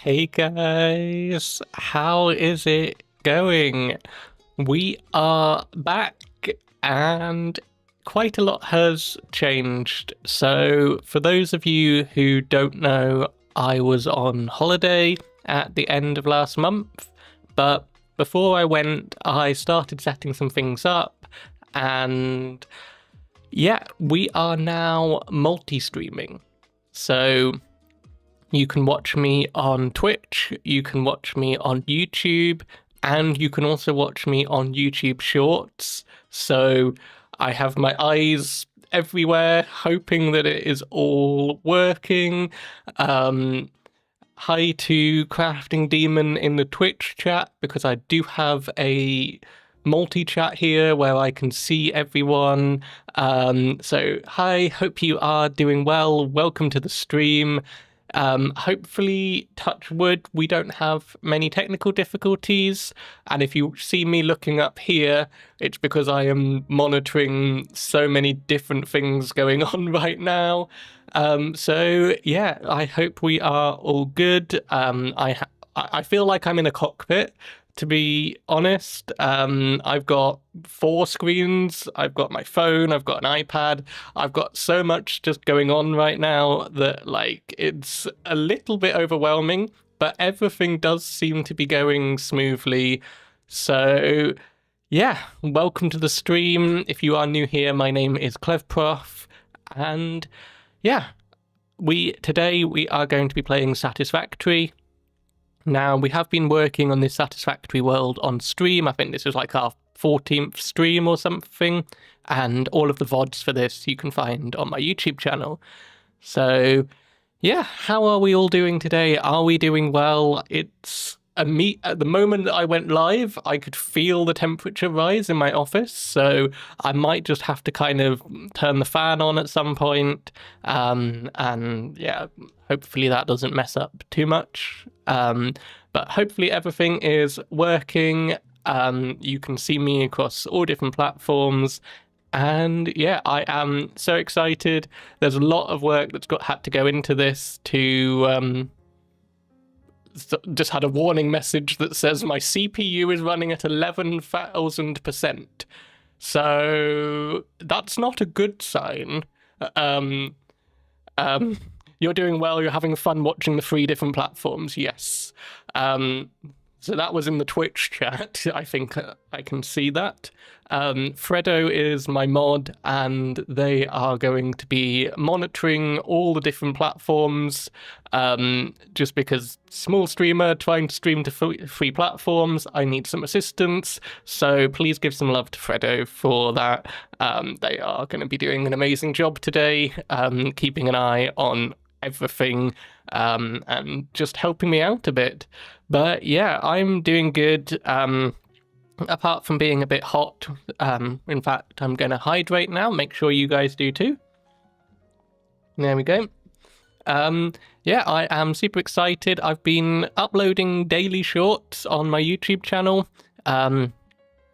Hey guys, how is it going? We are back and quite a lot has changed. So for those of you who don't know, I was on holiday at the end of last month, but before I went, I started setting some things up, and yeah, we are now multi-streaming. So you can watch me on Twitch, you can watch me on YouTube, and you can also watch me on YouTube Shorts. So I have my eyes everywhere, hoping that it is all working. Hi to Crafting Demon in the Twitch chat, because I do have a multi-chat here where I can see everyone. So hi, hope you are doing well. Welcome to the stream. Hopefully, touch wood, we don't have many technical difficulties. And if you see me looking up here, it's because I am monitoring so many different things going on right now. So yeah, I hope we are all good. I feel like I'm in a cockpit, to be honest. I've got 4 screens, I've got my phone, I've got an iPad, I've got so much just going on right now that like it's a little bit overwhelming, but everything does seem to be going smoothly. So yeah, welcome to the stream. If you are new here, my name is Clevprof, and yeah, today we are going to be playing Satisfactory. Now, we have been working on this Satisfactory world on stream. I think this is like our 14th stream or something, and all of the VODs for this you can find on my YouTube channel. So, yeah, how are we all doing today? Are we doing well? It's at the moment that I went live, I could feel the temperature rise in my office, so I might just have to kind of turn the fan on at some point, and yeah, hopefully that doesn't mess up too much. But hopefully everything is working. You can see me across all different platforms, and yeah, I am so excited. There's a lot of work that's had to go into this to just had a warning message that says my CPU is running at 11,000%. So that's not a good sign. You're doing well, you're having fun watching the 3 different platforms, yes. So that was in the Twitch chat. I think I can see that. Fredo is my mod, and they are going to be monitoring all the different platforms, just because small streamer trying to stream to 3 platforms, I need some assistance. So please give some love to Fredo for that. They are going to be doing an amazing job today, keeping an eye on everything, and just helping me out a bit. But yeah, I'm doing good, apart from being a bit hot. In fact, I'm going to hydrate now, make sure you guys do too. There we go. Yeah, I am super excited. I've been uploading daily shorts on my YouTube channel,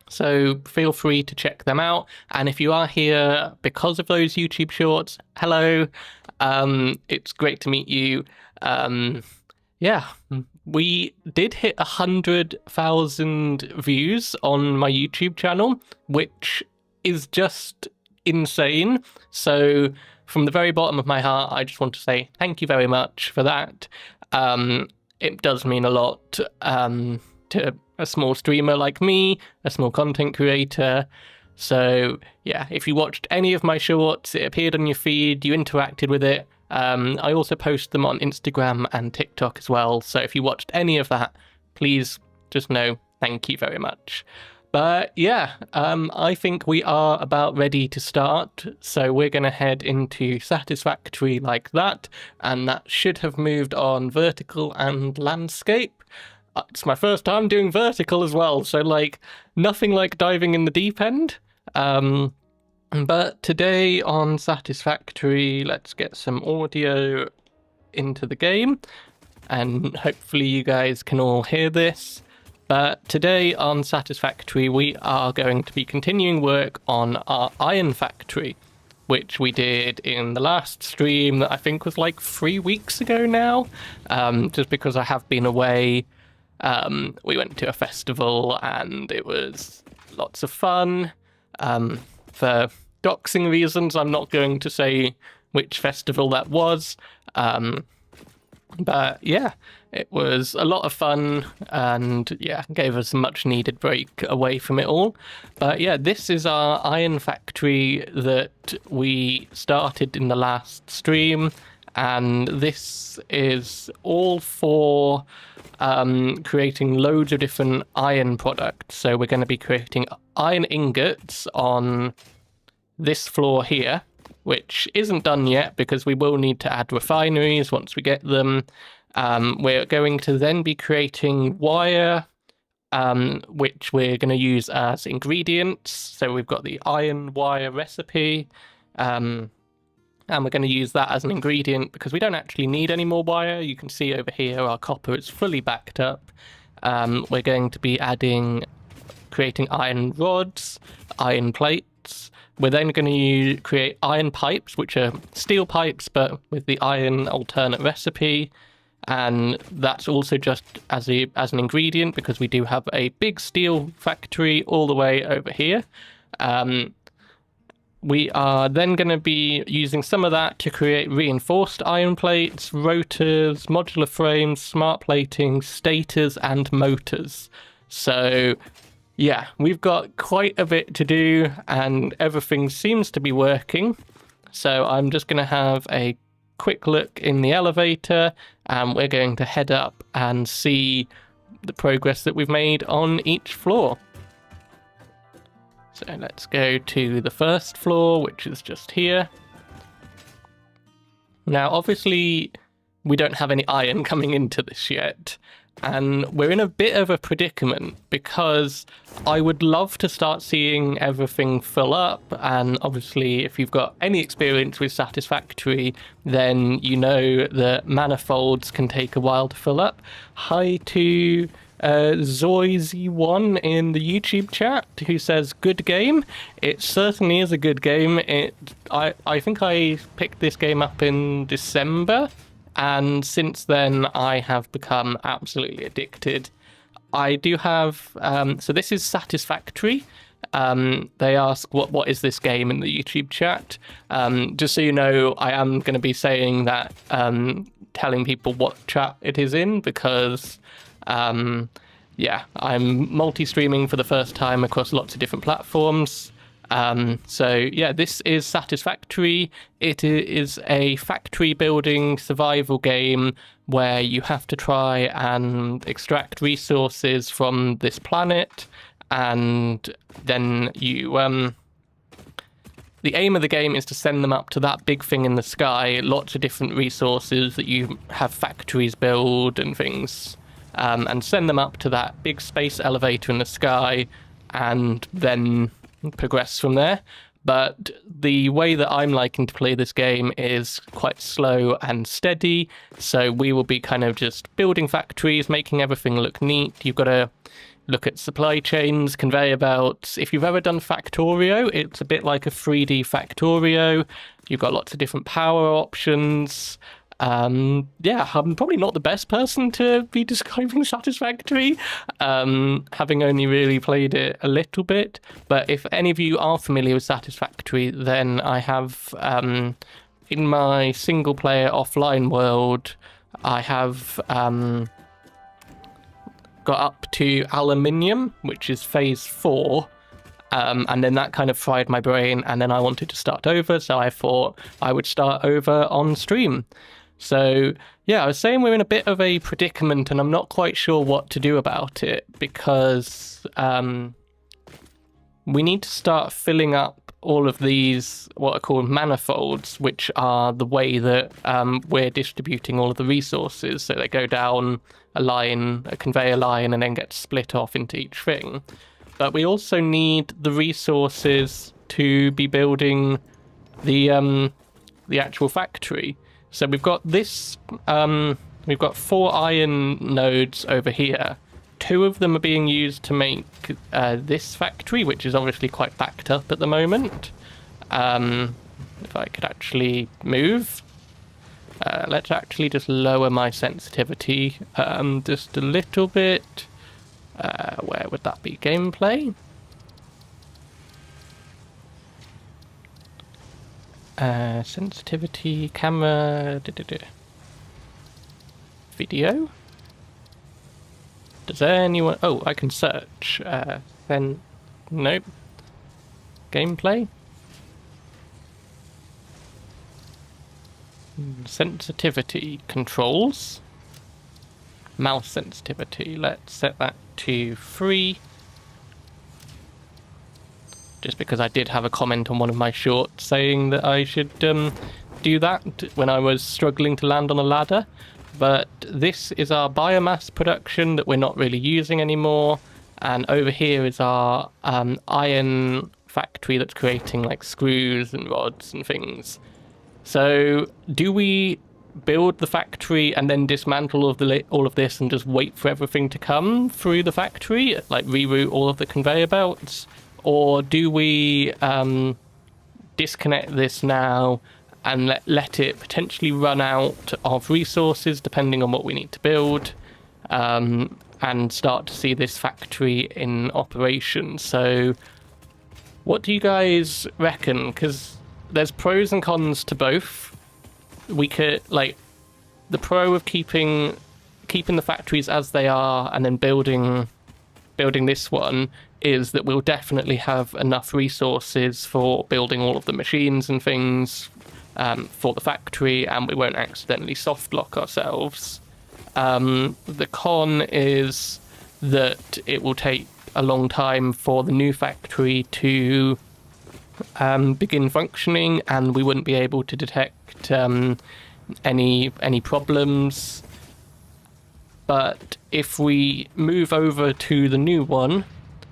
so feel free to check them out. And if you are here because of those YouTube shorts, hello. It's great to meet you. Yeah, we did hit 100,000 views on my YouTube channel, which is just insane. So from the very bottom of my heart, I just want to say thank you very much for that. It does mean a lot to a small streamer like me, a small content creator. So yeah, if you watched any of my shorts, it appeared on your feed, you interacted with it. I also post them on Instagram and TikTok as well. So if you watched any of that, please just know thank you very much. But yeah, I think we are about ready to start. So we're going to head into Satisfactory like that. And that should have moved on vertical and landscape. It's my first time doing vertical as well. So like nothing like diving in the deep end. But today on Satisfactory, let's get some audio into the game, and hopefully you guys can all hear this. But today on Satisfactory, we are going to be continuing work on our iron factory. which we did in the last stream that I think was like 3 weeks ago now, just because I have been away. We went to a festival and it was lots of fun. For doxing reasons, I'm not going to say which festival that was. But yeah, it was a lot of fun and yeah, gave us a much needed break away from it all. But yeah, this is our iron factory that we started in the last stream, and this is all for creating loads of different iron products. So we're going to be creating iron ingots on this floor here, which isn't done yet because we will need to add refineries once we get them. We're going to then be creating wire, which we're going to use as ingredients. So we've got the iron wire recipe, and we're going to use that as an ingredient because we don't actually need any more wire. You can see over here our copper is fully backed up. We're going to be creating iron rods, iron plates. We're then going to create iron pipes, which are steel pipes, but with the iron alternate recipe. And that's also just as an ingredient because we do have a big steel factory all the way over here. We are then going to be using some of that to create reinforced iron plates, rotors, modular frames, smart plating, stators, and motors. So yeah, we've got quite a bit to do and everything seems to be working. So I'm just going to have a quick look in the elevator and we're going to head up and see the progress that we've made on each floor. So let's go to the first floor, which is just here. Now, obviously, we don't have any iron coming into this yet. And we're in a bit of a predicament because I would love to start seeing everything fill up. And obviously, if you've got any experience with Satisfactory, then you know that manifolds can take a while to fill up. Hi to Zoizy1 in the YouTube chat who says, good game. It certainly is a good game. I think I picked this game up in December. And since then, I have become absolutely addicted. I do have... so this is Satisfactory. They ask, what is this game in the YouTube chat? Just so you know, I am going to be saying that, telling people what chat it is in, because, yeah, I'm multi-streaming for the first time across lots of different platforms. So yeah, this is Satisfactory. It is a factory building survival game where you have to try and extract resources from this planet, and then you the aim of the game is to send them up to that big thing in the sky, lots of different resources that you have factories build and things, and send them up to that big space elevator in the sky, and then progress from there. But the way that I'm liking to play this game is quite slow and steady, so we will be kind of just building factories, making everything look neat. You've got to look at supply chains, conveyor belts. If you've ever done Factorio, it's a bit like a 3D Factorio. You've got lots of different power options. Yeah, I'm probably not the best person to be describing Satisfactory, having only really played it a little bit. But if any of you are familiar with Satisfactory, then I have, in my single player offline world, I have got up to aluminium, which is phase 4. And then that kind of fried my brain, and then I wanted to start over, so I thought I would start over on stream. So, yeah, I was saying we're in a bit of a predicament, and I'm not quite sure what to do about it, because we need to start filling up all of these, what are called manifolds, which are the way that we're distributing all of the resources. So they go down a line, a conveyor line, and then get split off into each thing. But we also need the resources to be building the actual factory. So we've got this, we've got 4 iron nodes over here. 2 of them are being used to make this factory, which is obviously quite backed up at the moment. If I could actually move. Let's actually just lower my sensitivity just a little bit. Where would that be? Gameplay? Sensitivity, camera, video? Does anyone... Oh, I can search. Then... Nope. Gameplay? Sensitivity controls. Mouse sensitivity. Let's set that to 3. Just because I did have a comment on one of my shorts saying that I should do that when I was struggling to land on a ladder. But this is our biomass production that we're not really using anymore. And over here is our iron factory that's creating like screws and rods and things. So do we build the factory and then dismantle all of this and just wait for everything to come through the factory, like reroute all of the conveyor belts? Or do we disconnect this now and let it potentially run out of resources depending on what we need to build, and start to see this factory in operation? So what do you guys reckon? Because there's pros and cons to both. We could, like, the pro of keeping the factories as they are and then building this one is that we'll definitely have enough resources for building all of the machines and things for the factory, and we won't accidentally soft lock ourselves. The con is that it will take a long time for the new factory to begin functioning, and we wouldn't be able to detect any problems. But if we move over to the new one,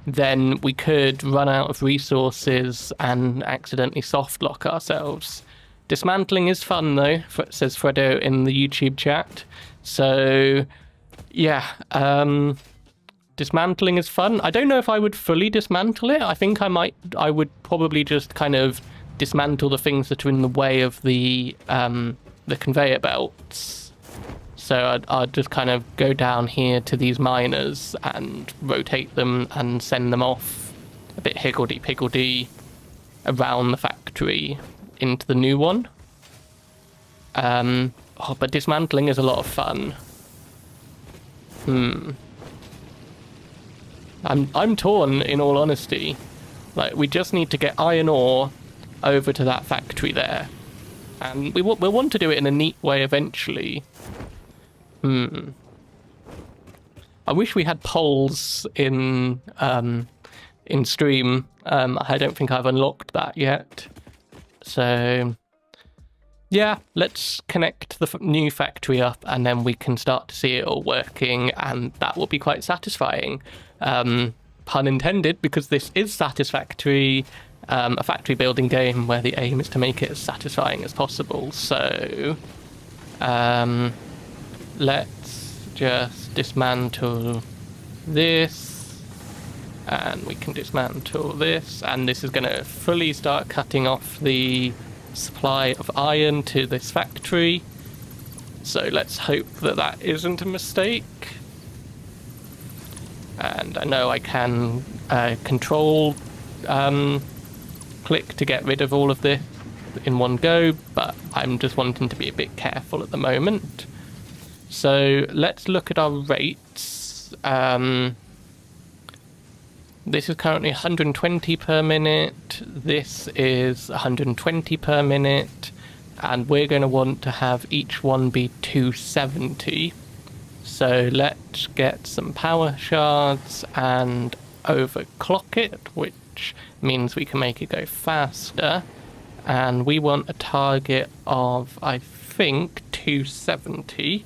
then we could run out of resources and accidentally soft lock ourselves. Dismantling is fun though, says Fredo in the YouTube chat. So yeah, dismantling is fun. I don't know if I would fully dismantle it. I think I would probably just kind of dismantle the things that are in the way of the conveyor belts. So I'd just kind of go down here to these miners and rotate them and send them off a bit higgledy-piggledy around the factory into the new one. But dismantling is a lot of fun. I'm torn, in all honesty. Like, we just need to get iron ore over to that factory there, and we'll want to do it in a neat way eventually. I wish we had polls in stream. I don't think I've unlocked that yet. So yeah, let's connect the new factory up, and then we can start to see it all working, and that will be quite satisfying. Pun intended, because this is Satisfactory, a factory building game where the aim is to make it as satisfying as possible. So let's just dismantle this, and we can dismantle this, and this is going to fully start cutting off the supply of iron to this factory. So let's hope that that isn't a mistake. And I know I can control click to get rid of all of this in one go, but I'm just wanting to be a bit careful at the moment. So let's look at our rates. This is currently 120 per minute. This is 120 per minute. And we're going to want to have each one be 270. So let's get some power shards and overclock it, which means we can make it go faster. And we want a target of, I think, 270.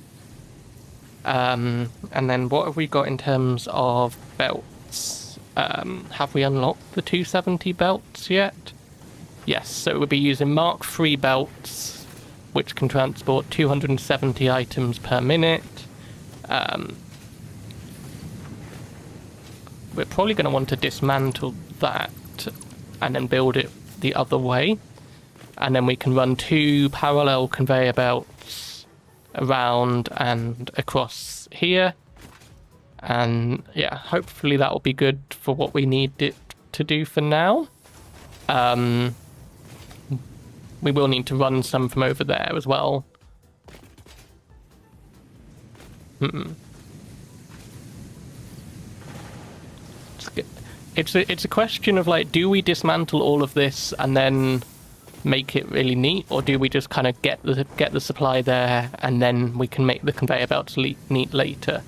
And then what have we got in terms of belts? Have we unlocked the 270 belts yet? Yes, so we'll be using Mark III belts, which can transport 270 items per minute. We're probably going to want to dismantle that and then build it the other way. and then we can run 2 parallel conveyor belts around and across here. And yeah, hopefully that will be good for what we need it to do for now. We will need to run some from over there as well. It's a question of like, do we dismantle all of this and then make it really neat, or do we just kind of get the supply there and then we can make the conveyor belts neat later?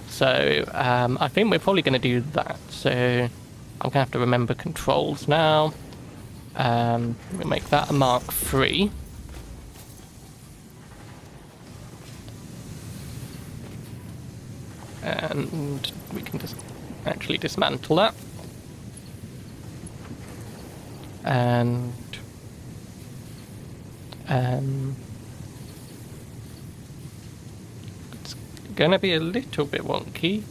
So I think we're probably going to do that. So I'm going to have to remember controls now. We'll make that a Mark 3. And we can just actually dismantle that. And it's gonna be a little bit wonky.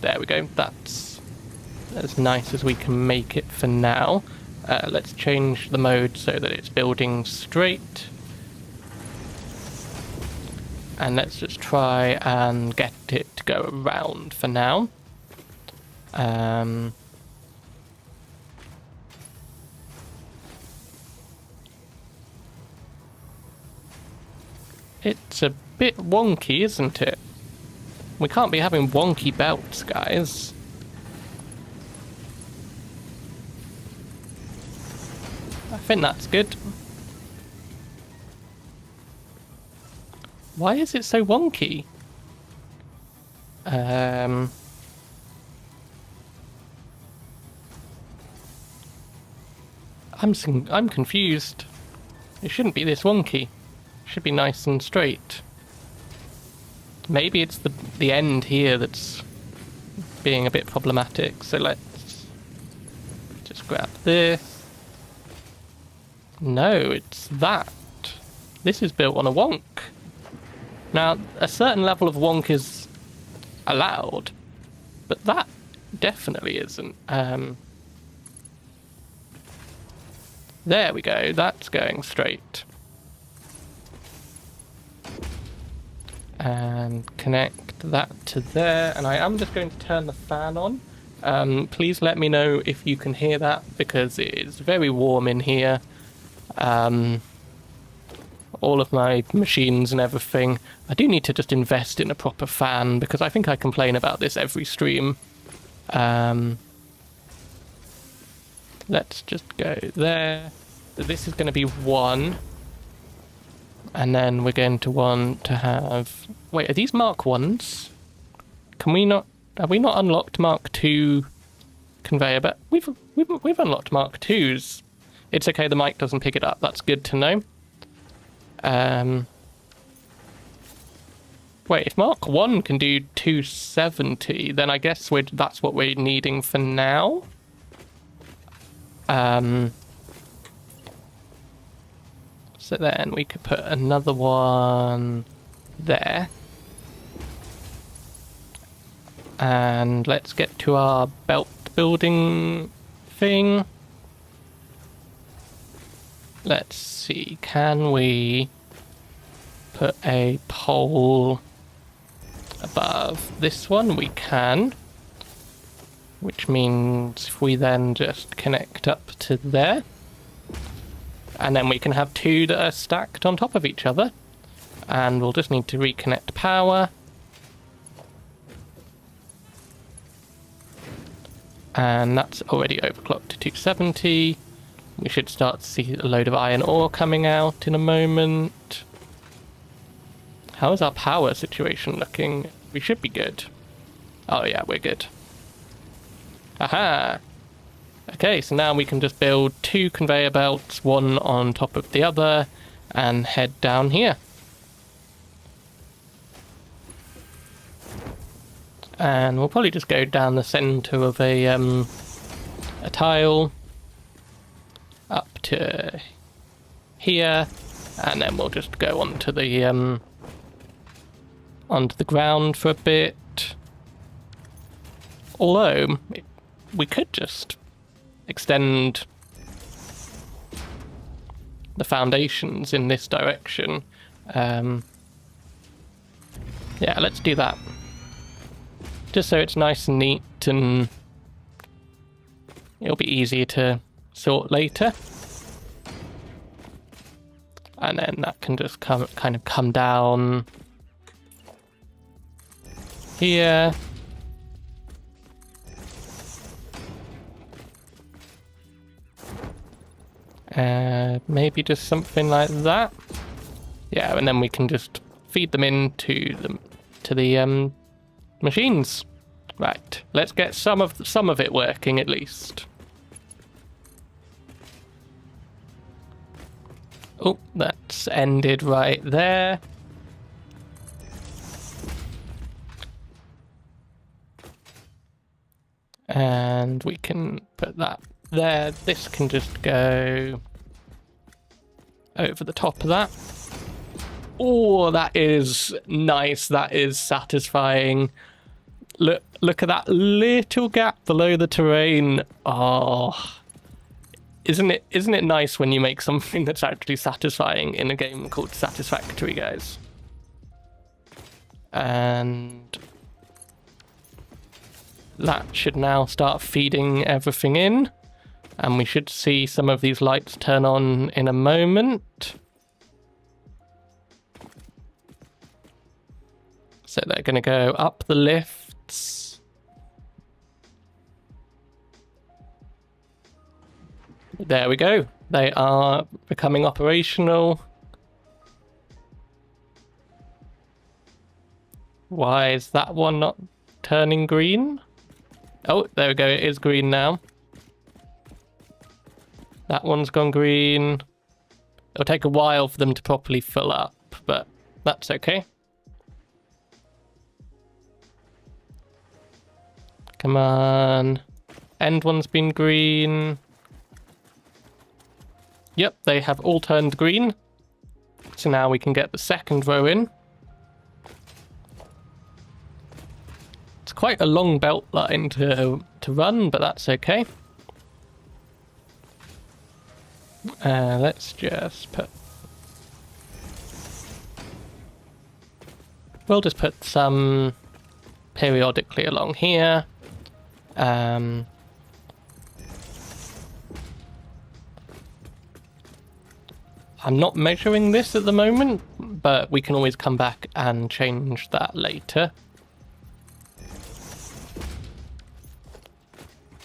There we go. That's as nice as we can make it for now. Let's change the mode so that it's building straight. And let's just try and get it to go around for now. It's a bit wonky, isn't it? We can't be having wonky belts, guys. I think that's good. Why is it so wonky? I'm confused. It shouldn't be this wonky. It should be nice and straight. Maybe it's the end here that's being a bit problematic. So let's just grab this. No, it's that. This is built on a wonk. Now, a certain level of wonk is allowed, but that definitely isn't. There we go, that's going straight. And connect that to there, and I am just going to turn the fan on. Please let me know if you can hear that, because it is very warm in here. All of my machines and everything. I do need to just invest in a proper fan, because I think I complain about this every stream. Let's just go there. This is going to be 1. And then we're going to want to have... Wait, are these Mark 1s? Can we not... Have we not unlocked Mark 2 conveyor? But we've unlocked Mark 2s. It's okay, the mic doesn't pick it up. That's good to know. Wait, if Mark 1 can do 270, then I guess that's what we're needing for now. So then we could put another one there. And let's get to our belt building thing. Let's see, can we put a pole above this one? We can. Which means if we then just connect up to there, and then we can have 2 that are stacked on top of each other. And we'll just need to reconnect power. And that's already overclocked to 270. We should start to see a load of iron ore coming out in a moment. How is our power situation looking? We should be good. Oh yeah, we're good. Aha! Okay, so now we can just build 2 conveyor belts, one on top of the other, and head down here. And we'll probably just go down the center of a tile up to here, and then we'll just go onto the ground for a bit. Although we could just extend the foundations in this direction. Yeah, let's do that. Just so it's nice and neat and it'll be easier to sort later. And then that can just kind of come down here. Maybe just something like that. Yeah, and then we can just feed them into the machines. Right, let's get some of it working at least. Oh, that's ended right there. And we can put that there. This can just go over the top of that. Oh, that is nice. That is satisfying. Look at that little gap below the terrain. Oh, isn't it nice when you make something that's actually satisfying in a game called Satisfactory, guys? And that should now start feeding everything in, and we should see some of these lights turn on in a moment. So they're going to go up the lifts. There we go. They are becoming operational. Why is that one not turning green? Oh, there we go. It is green now. That one's gone green. It'll take a while for them to properly fill up, but that's okay. Come on. End one's been green. Yep, they have all turned green. So now we can get the second row in. It's quite a long belt line to run, but that's okay. Let's just put... We'll just put some periodically along here. I'm not measuring this at the moment, but we can always come back and change that later.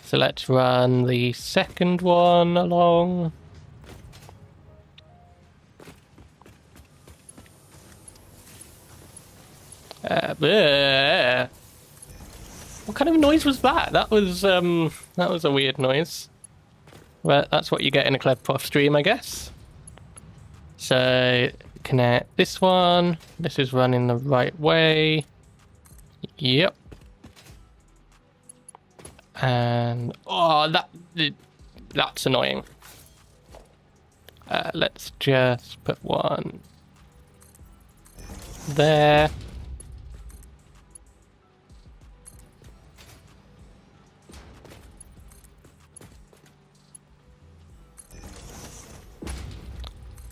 So let's run the second one along. What kind of noise was that? That was a weird noise. Well, that's what you get in a Clevprof stream, I guess. So connect this one. This is running the right way. Yep. And oh, that's annoying. Let's just put one there.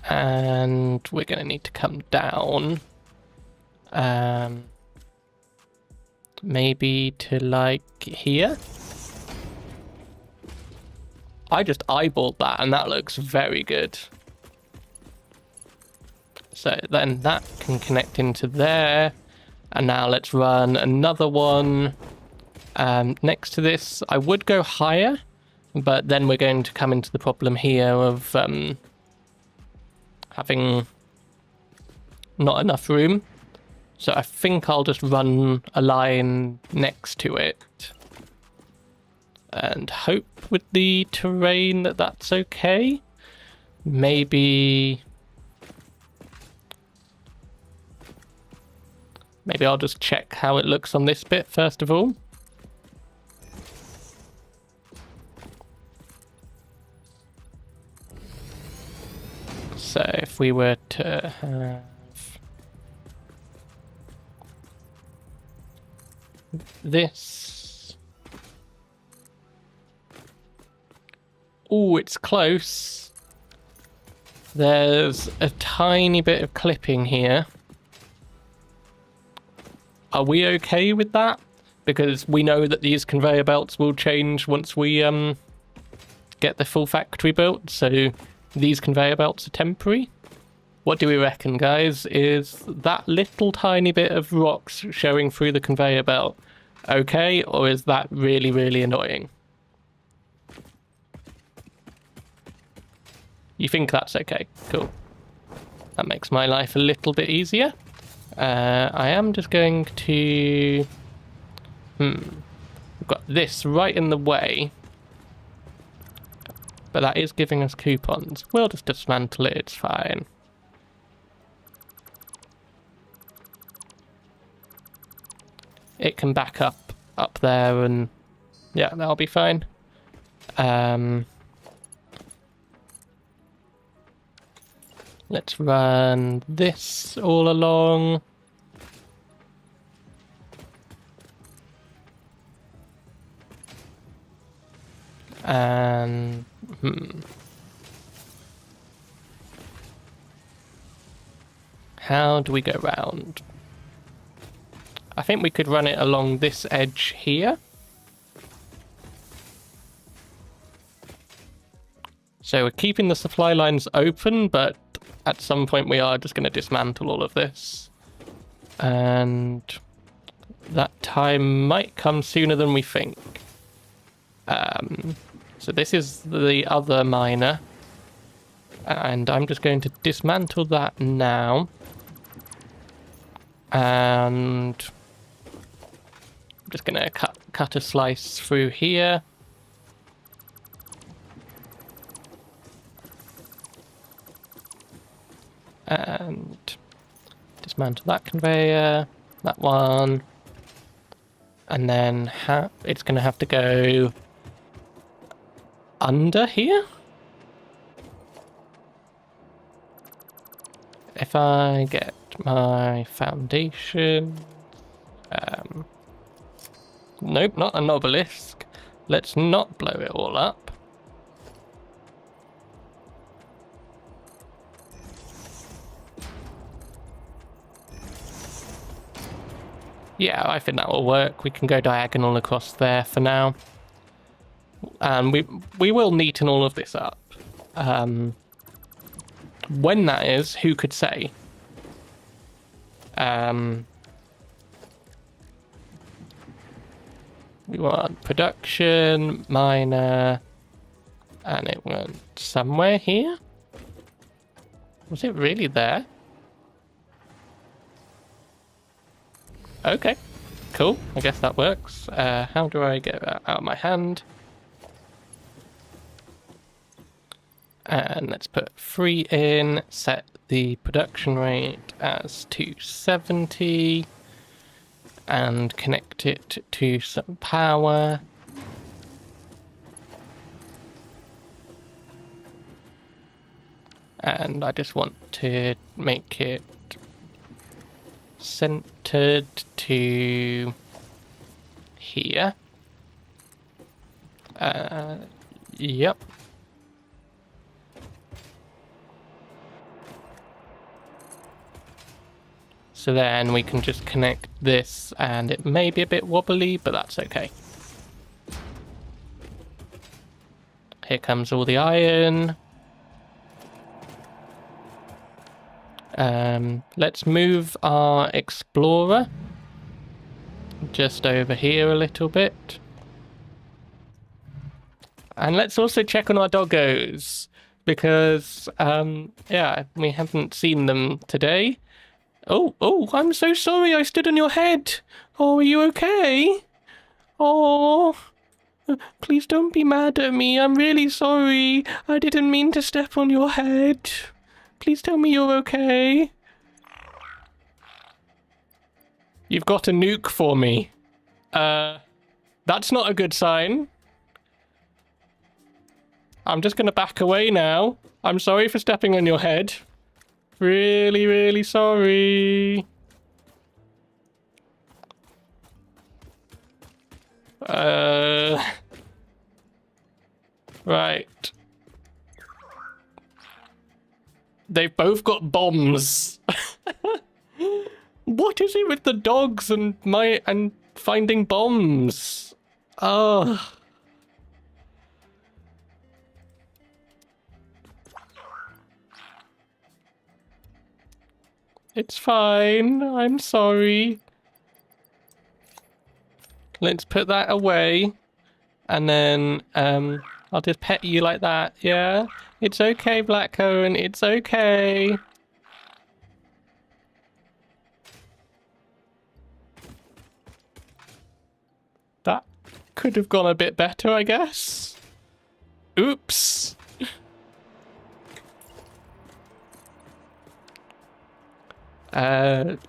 And we're going to need to come down. Maybe to like here. I just eyeballed that and that looks very good. So then that can connect into there. And now let's run another one next to this. I would go higher, but then we're going to come into the problem here of having not enough room. So I think I'll just run a line next to it and hope with the terrain that that's okay. Maybe I'll just check how it looks on this bit first of all. So if we were to have this. Oh, it's close. There's a tiny bit of clipping here. Are we okay with that? Because we know that these conveyor belts will change once we get the full factory built, so these conveyor belts are temporary. What do we reckon, guys? Is that little tiny bit of rocks showing through the conveyor belt okay, or is that really, really annoying? You think that's okay? Cool. That makes my life a little bit easier. I am just going to... We've got this right in the way. But that is giving us coupons. We'll just dismantle it, it's fine. It can back up there and... yeah, that'll be fine. Let's run this all along. And how do we go round? I think we could run it along this edge here. So we're keeping the supply lines open, but at some point we are just going to dismantle all of this. And that time might come sooner than we think. So this is the other miner. And I'm just going to dismantle that now. And I'm just going to cut a slice through here. And dismantle that conveyor, that one, and then it's going to have to go under here. If I get my foundation, nope, not an obelisk. Let's not blow it all up. Yeah, I think that will work. We can go diagonal across there for now. And we will neaten all of this up. When that is, who could say? We want production, miner, and it went somewhere here? Was it really there? Okay, cool. I guess that works. How do I get that out of my hand? And let's put 3 in, set the production rate as 270, and connect it to some power. And I just want to make it centered to here. Yep. So then we can just connect this, and it may be a bit wobbly, but that's okay. Here comes all the iron. Let's move our explorer just over here a little bit. And let's also check on our doggos, because, yeah, we haven't seen them today. Oh, I'm so sorry I stood on your head. Oh, are you okay? Oh, please don't be mad at me. I'm really sorry. I didn't mean to step on your head. Please tell me you're okay. You've got a nuke for me. That's not a good sign. I'm just gonna back away now. I'm sorry for stepping on your head. Really, really sorry. Right. They've both got bombs. What is it with the dogs and finding bombs? Oh. It's fine. I'm sorry. Let's put that away. And then I'll just pet you like that. Yeah? It's okay, Blackcone. It's okay. That could have gone a bit better, I guess. Oops.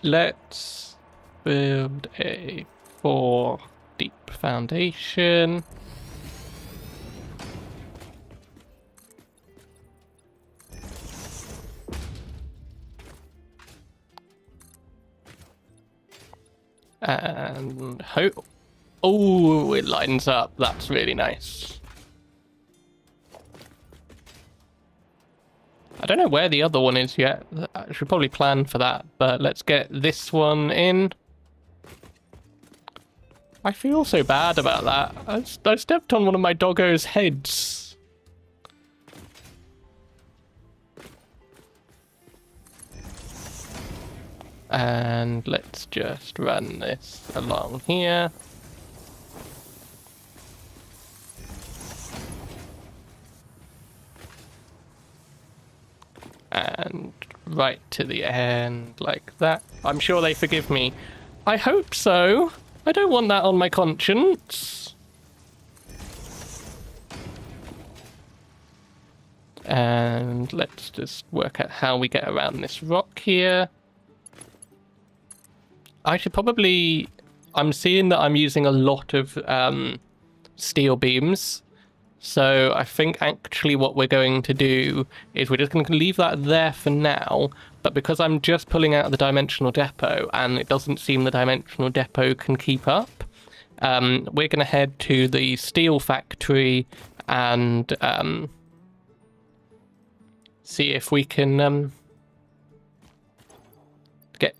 Let's build a 4 deep foundation. And hope. Oh, it lines up. That's really nice. I don't know where the other one is yet. I should probably plan for that, but let's get this one in. I feel so bad about that. I stepped on one of my doggo's heads. And let's just run this along here. And right to the end, like that. I'm sure they forgive me. I hope so. I don't want that on my conscience. And let's just work out how we get around this rock here. I should probably... I'm seeing that I'm using a lot of steel beams. So I think actually what we're going to do is we're just going to leave that there for now. But because I'm just pulling out the dimensional depot and it doesn't seem the dimensional depot can keep up, we're going to head to the steel factory and see if we can get...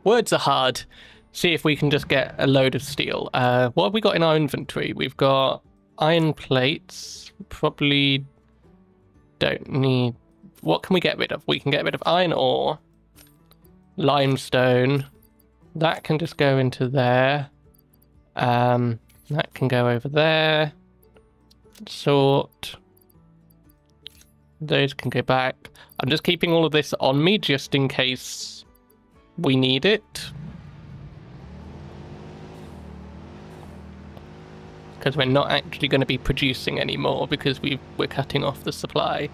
Words are hard. See if we can just get a load of steel. What have we got in our inventory? We've got iron plates. Probably don't need... What can we get rid of? We can get rid of iron ore. Limestone. That can just go into there. That can go over there. Sort. Those can go back. I'm just keeping all of this on me just in case we need it. Because we're not actually going to be producing anymore because we're cutting off the supply.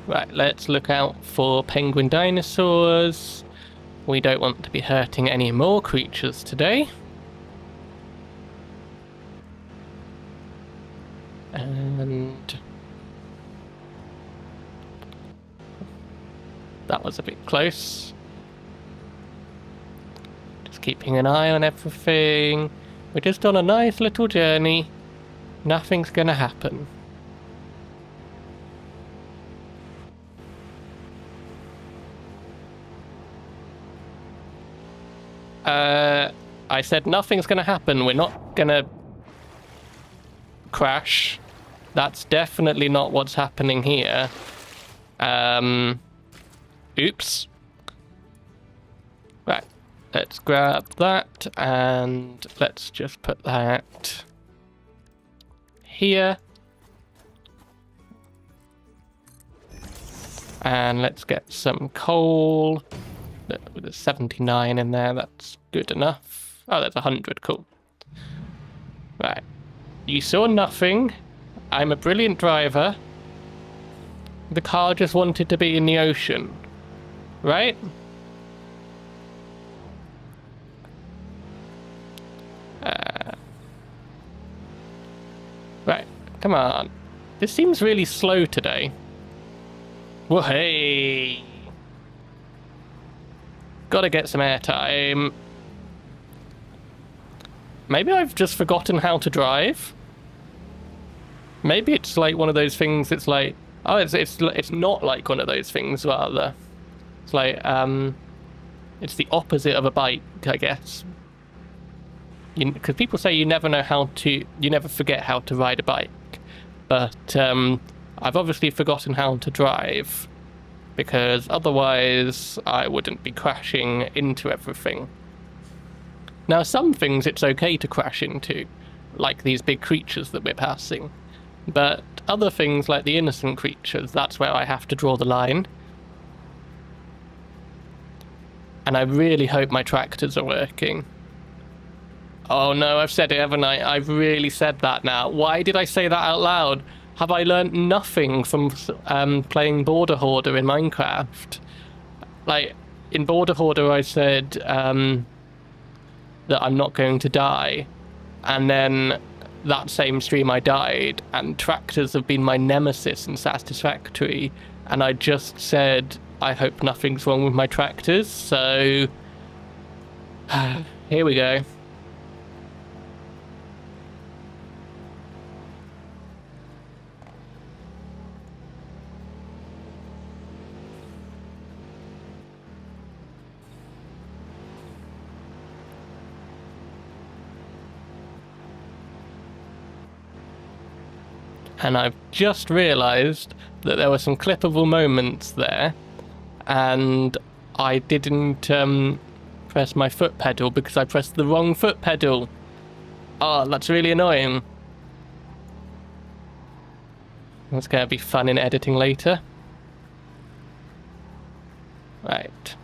Right, let's look out for penguin dinosaurs. We don't want to be hurting any more creatures today. And that was a bit close. Just keeping an eye on everything. We're just on a nice little journey. Nothing's gonna happen. I said nothing's gonna happen. We're not gonna crash. That's definitely not what's happening here. Oops. Right. Let's grab that and let's just put that here. And let's get some coal. There's 79 in there, that's good enough. Oh, that's 100, cool. Right. You saw nothing. I'm a brilliant driver. The car just wanted to be in the ocean. Right? Right, come on. This seems really slow today. Whoa, hey! Gotta get some airtime. Maybe I've just forgotten how to drive. Maybe it's like one of those things that's like, Oh, it's not like one of those things, rather. It's like, it's the opposite of a bike, I guess. Because people say you never forget how to ride a bike. But, I've obviously forgotten how to drive. Because otherwise, I wouldn't be crashing into everything. Now, some things it's okay to crash into, like these big creatures that we're passing. But other things, like the innocent creatures, that's where I have to draw the line. And I really hope my tractors are working. Oh no, I've said it, haven't I? I've really said that now. Why did I say that out loud? Have I learnt nothing from playing Border Hoarder in Minecraft? Like, in Border Hoarder I said that I'm not going to die. And then that same stream I died, and tractors have been my nemesis in Satisfactory. And I just said, I hope nothing's wrong with my tractors, so... here we go. And I've just realised that there were some clippable moments there, and I didn't press my foot pedal because I pressed the wrong foot pedal. Oh, that's really annoying. That's going to be fun in editing later. Right.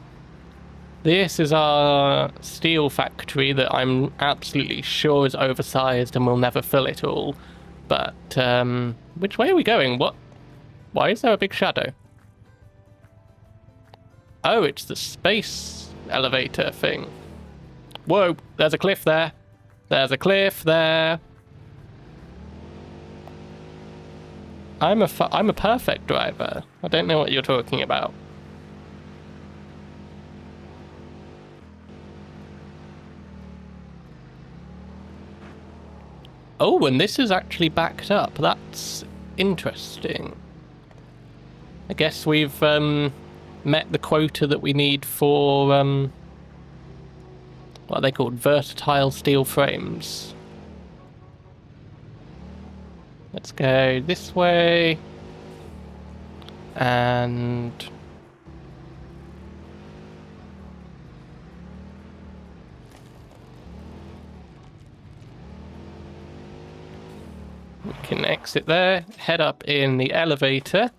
This is our steel factory that I'm absolutely sure is oversized and will never fill it all. But, which way are we going? What? Why is there a big shadow? Oh, it's the space elevator thing. Whoa, there's a cliff there. There's a cliff there. I'm a perfect driver. I don't know what you're talking about. Oh, and this is actually backed up. That's interesting. I guess we've met the quota that we need for what are they called? Versatile steel frames. Let's go this way. And we can exit there, head up in the elevator.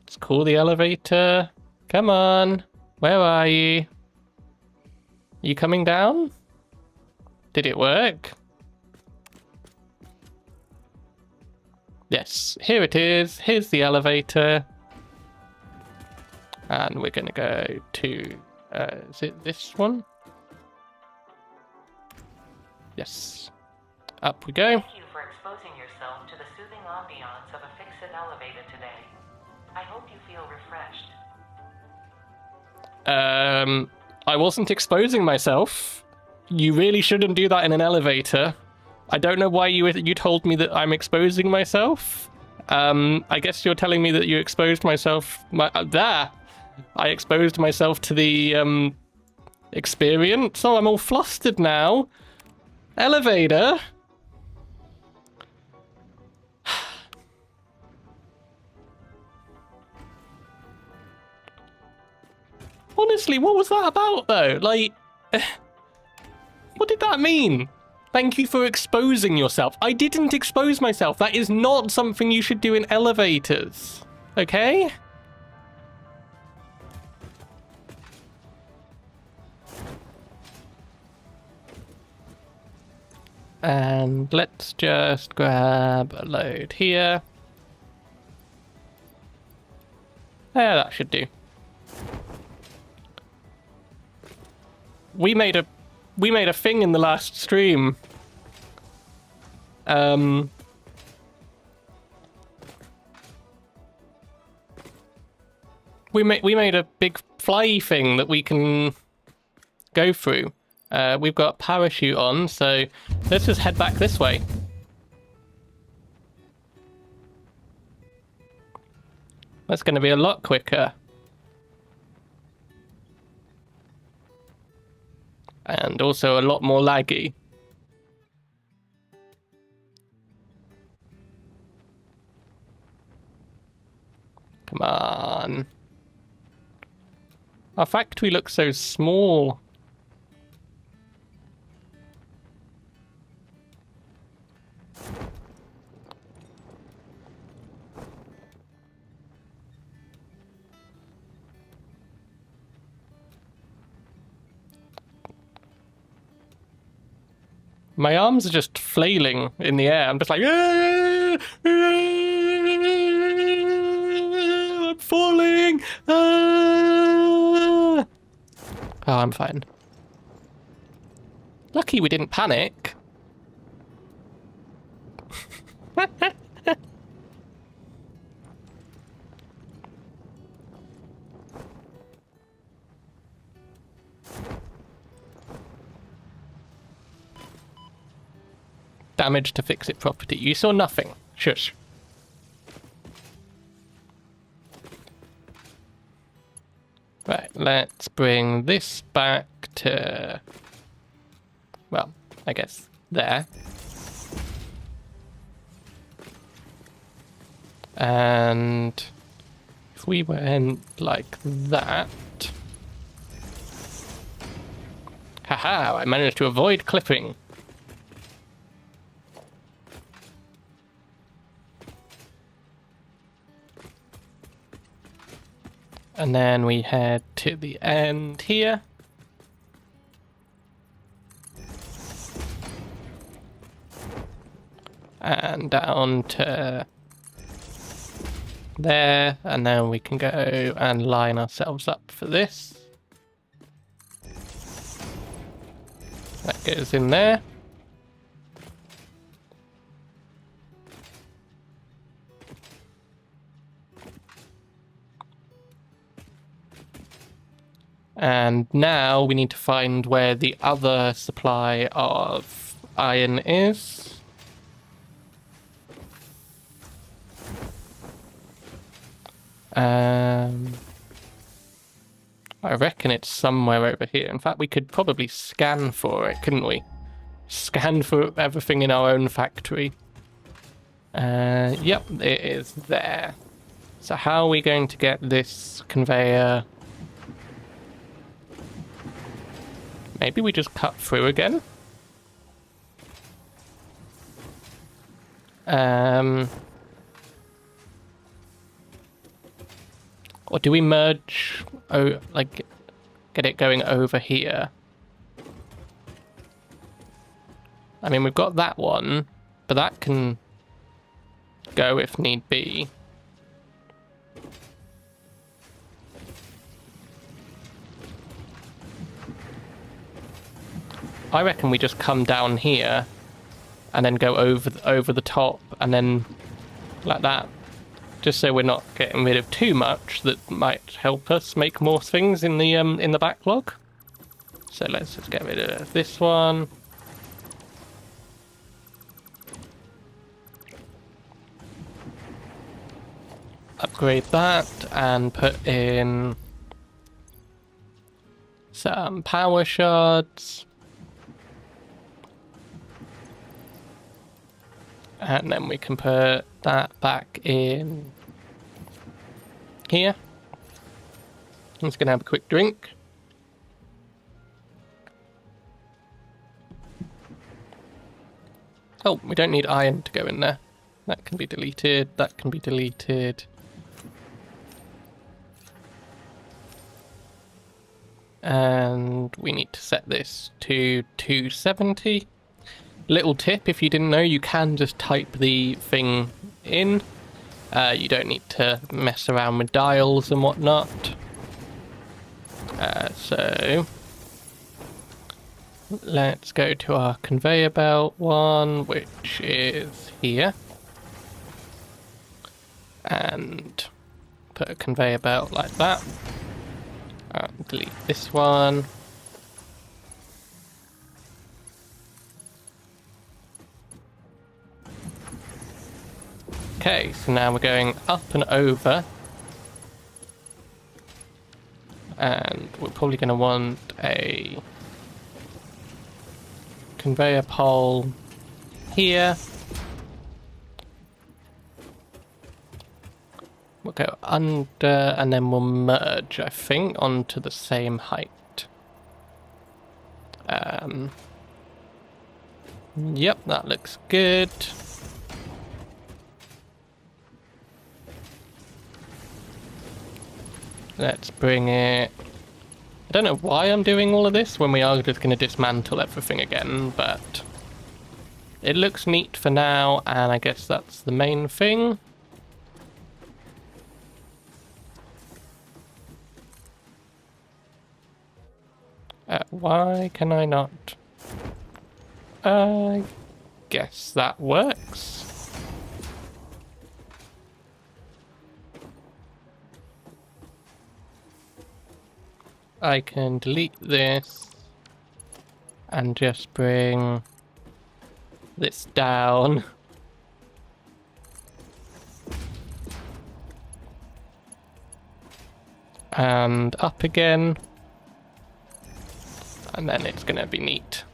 Let's call the elevator. Come on. Where are you? You coming down? Did it work? Yes, here it is. Here's the elevator. And we're going to go to, is it this one? Yes. Up we go. Thank you for exposing yourself to the soothing ambiance of a fixed elevator today. I hope you feel refreshed. I wasn't exposing myself. You really shouldn't do that in an elevator. I don't know why you told me that I'm exposing myself. I guess you're telling me that you exposed myself. There! I exposed myself to the experience. Oh, I'm all flustered now. Elevator? Honestly, what was that about, though? Like, what did that mean? Thank you for exposing yourself. I didn't expose myself. That is not something you should do in elevators. Okay? And let's just grab a load here. Yeah, that should do. We made a thing in the last stream. We made a big fly thing that we can go through. We've got a parachute on, so let's just head back this way. That's going to be a lot quicker. And also a lot more laggy. Come on. Our factory looks so small. My arms are just flailing in the air. I'm just like, "Ah, ah, I'm falling. Ah." Oh, I'm fine. Lucky we didn't panic. Damage to fix it property. You saw nothing. Shush. Right, let's bring this back to... well, I guess there. And if we went like that... haha, I managed to avoid clipping. And then we head to the end here. And down to there. And then we can go and line ourselves up for this. That goes in there. And now we need to find where the other supply of iron is. I reckon it's somewhere over here. In fact, we could probably scan for it, couldn't we? Scan for everything in our own factory. Yep, it is there. So how are we going to get this conveyor? Maybe we just cut through again? Or do we merge, like, get it going over here? I mean, we've got that one, but that can go if need be. I reckon we just come down here and then go over the top and then like that. Just so we're not getting rid of too much that might help us make more things in the backlog. So let's just get rid of this one. Upgrade that and put in some power shards. And then we can put that back in here. I'm just going to have a quick drink. Oh, we don't need iron to go in there. That can be deleted, that can be deleted. And we need to set this to 270. Little tip, if you didn't know, you can just type the thing in. You don't need to mess around with dials and whatnot. So let's go to our conveyor belt one, which is here. And put a conveyor belt like that. Delete this one. Okay, so now we're going up and over. And we're probably going to want a conveyor pole here. We'll go under and then we'll merge, I think, onto the same height. Yep, that looks good. Let's bring it... I don't know why I'm doing all of this when we are just going to dismantle everything again, but it looks neat for now, and I guess that's the main thing. Why can I not? I guess that works. I can delete this and just bring this down. And up again. And then it's going to be neat.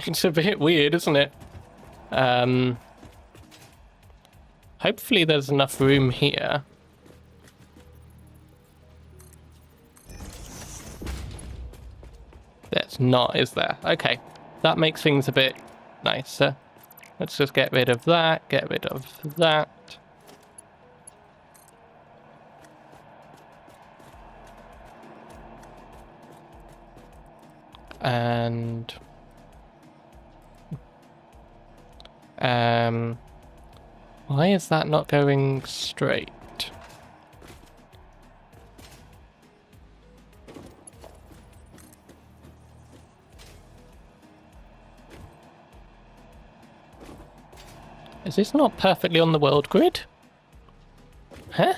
It's a bit weird, isn't it? Hopefully there's enough room here. There's not, is there? Okay, that makes things a bit nicer. Let's just get rid of that, get rid of that. And why is that not going straight? Is this not perfectly on the world grid? Huh?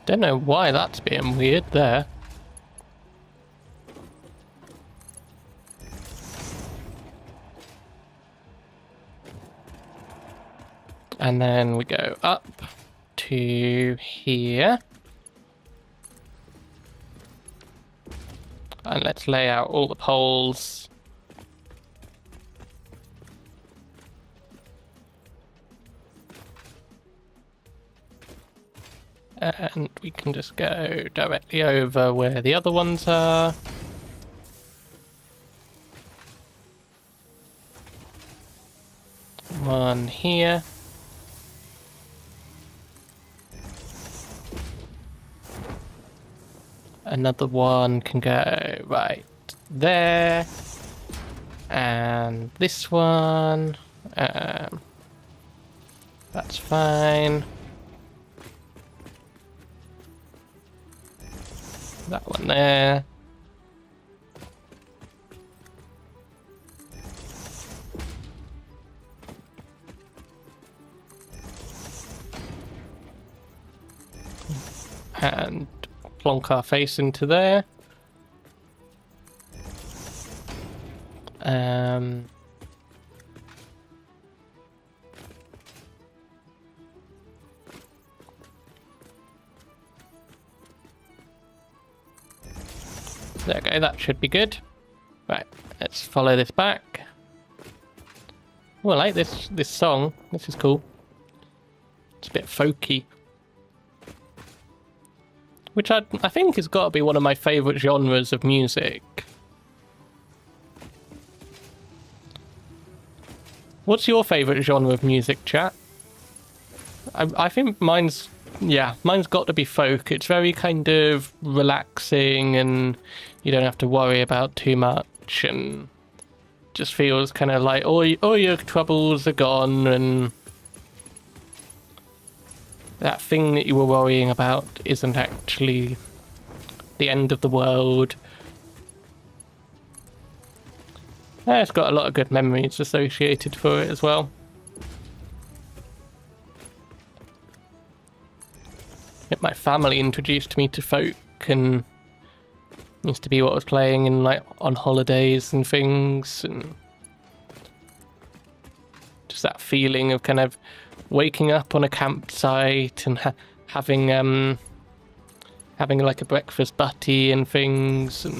Don't know why that's being weird there. And then we go up to here. And let's lay out all the poles. And we can just go directly over where the other ones are. One here. Another one can go right there. And this one. That's fine. That one there. And plonk our face into there. There we go, that should be good. Right, let's follow this back. Oh, I like this song. This is cool. It's a bit folky. Which I think has got to be one of my favourite genres of music. What's your favourite genre of music, chat? I think mine's got to be folk. It's very kind of relaxing and you don't have to worry about too much and just feels kind of like all your troubles are gone and that thing that you were worrying about isn't actually the end of the world. It's got a lot of good memories associated for it as well. My family introduced me to folk, and used to be what I was playing in, like, on holidays and things, and just that feeling of kind of waking up on a campsite and having like a breakfast butty and things, and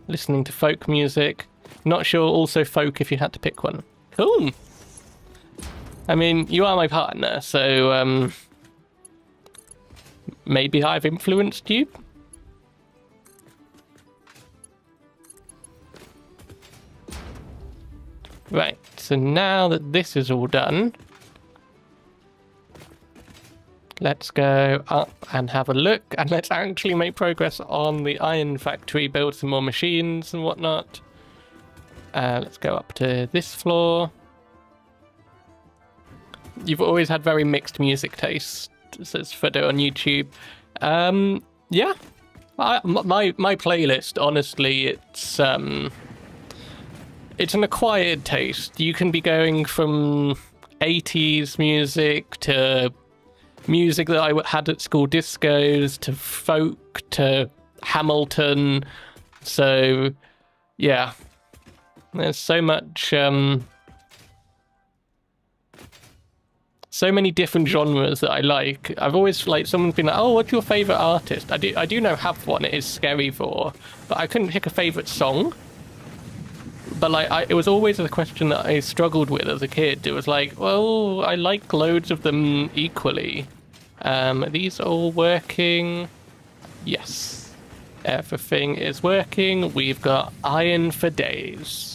listening to folk music. Not sure also folk if you had to pick one. Cool. I mean, you are my partner, so maybe I've influenced you. Right, so now that this is all done, let's go up and have a look, and let's actually make progress on the iron factory, build some more machines and whatnot. Let's go up to this floor. You've always had very mixed music taste, says Fredo on YouTube. Yeah, my playlist, honestly, it's an acquired taste. You can be going from 80s music to music that I had at school discos to folk to Hamilton. So, yeah. There's so much, so many different genres that I like. I've always, like, someone's been like, oh, what's your favourite artist? I do now have one, it is Scaryvor, but I couldn't pick a favourite song. But, like, it was always a question that I struggled with as a kid. It was like, well, I like loads of them equally. Are these all working? Yes. Everything is working. We've got iron for days.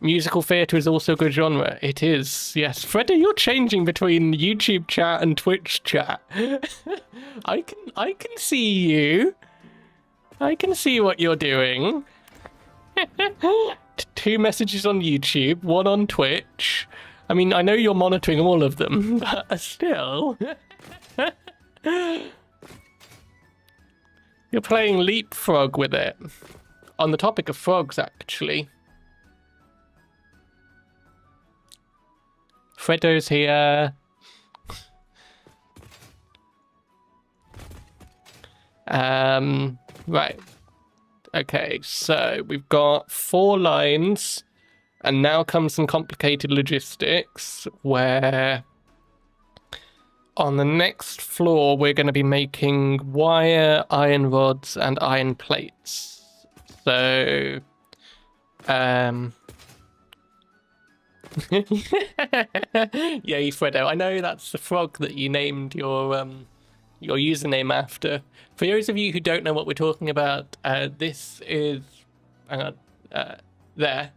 Musical theatre is also a good genre. It is, yes. Freddy, you're changing between YouTube chat and Twitch chat. I can see you. I can see what you're doing. 2 messages on YouTube, 1 on Twitch. I mean, I know you're monitoring all of them, but still. You're playing Leapfrog with it. On the topic of frogs, actually. Fredo's here. Right. Okay, so we've got 4 lines, and now comes some complicated logistics, where on the next floor we're going to be making wire, iron rods, and iron plates. So, yay, Fredo. I know that's the frog that you named your username after. For those of you who don't know what we're talking about, this is there.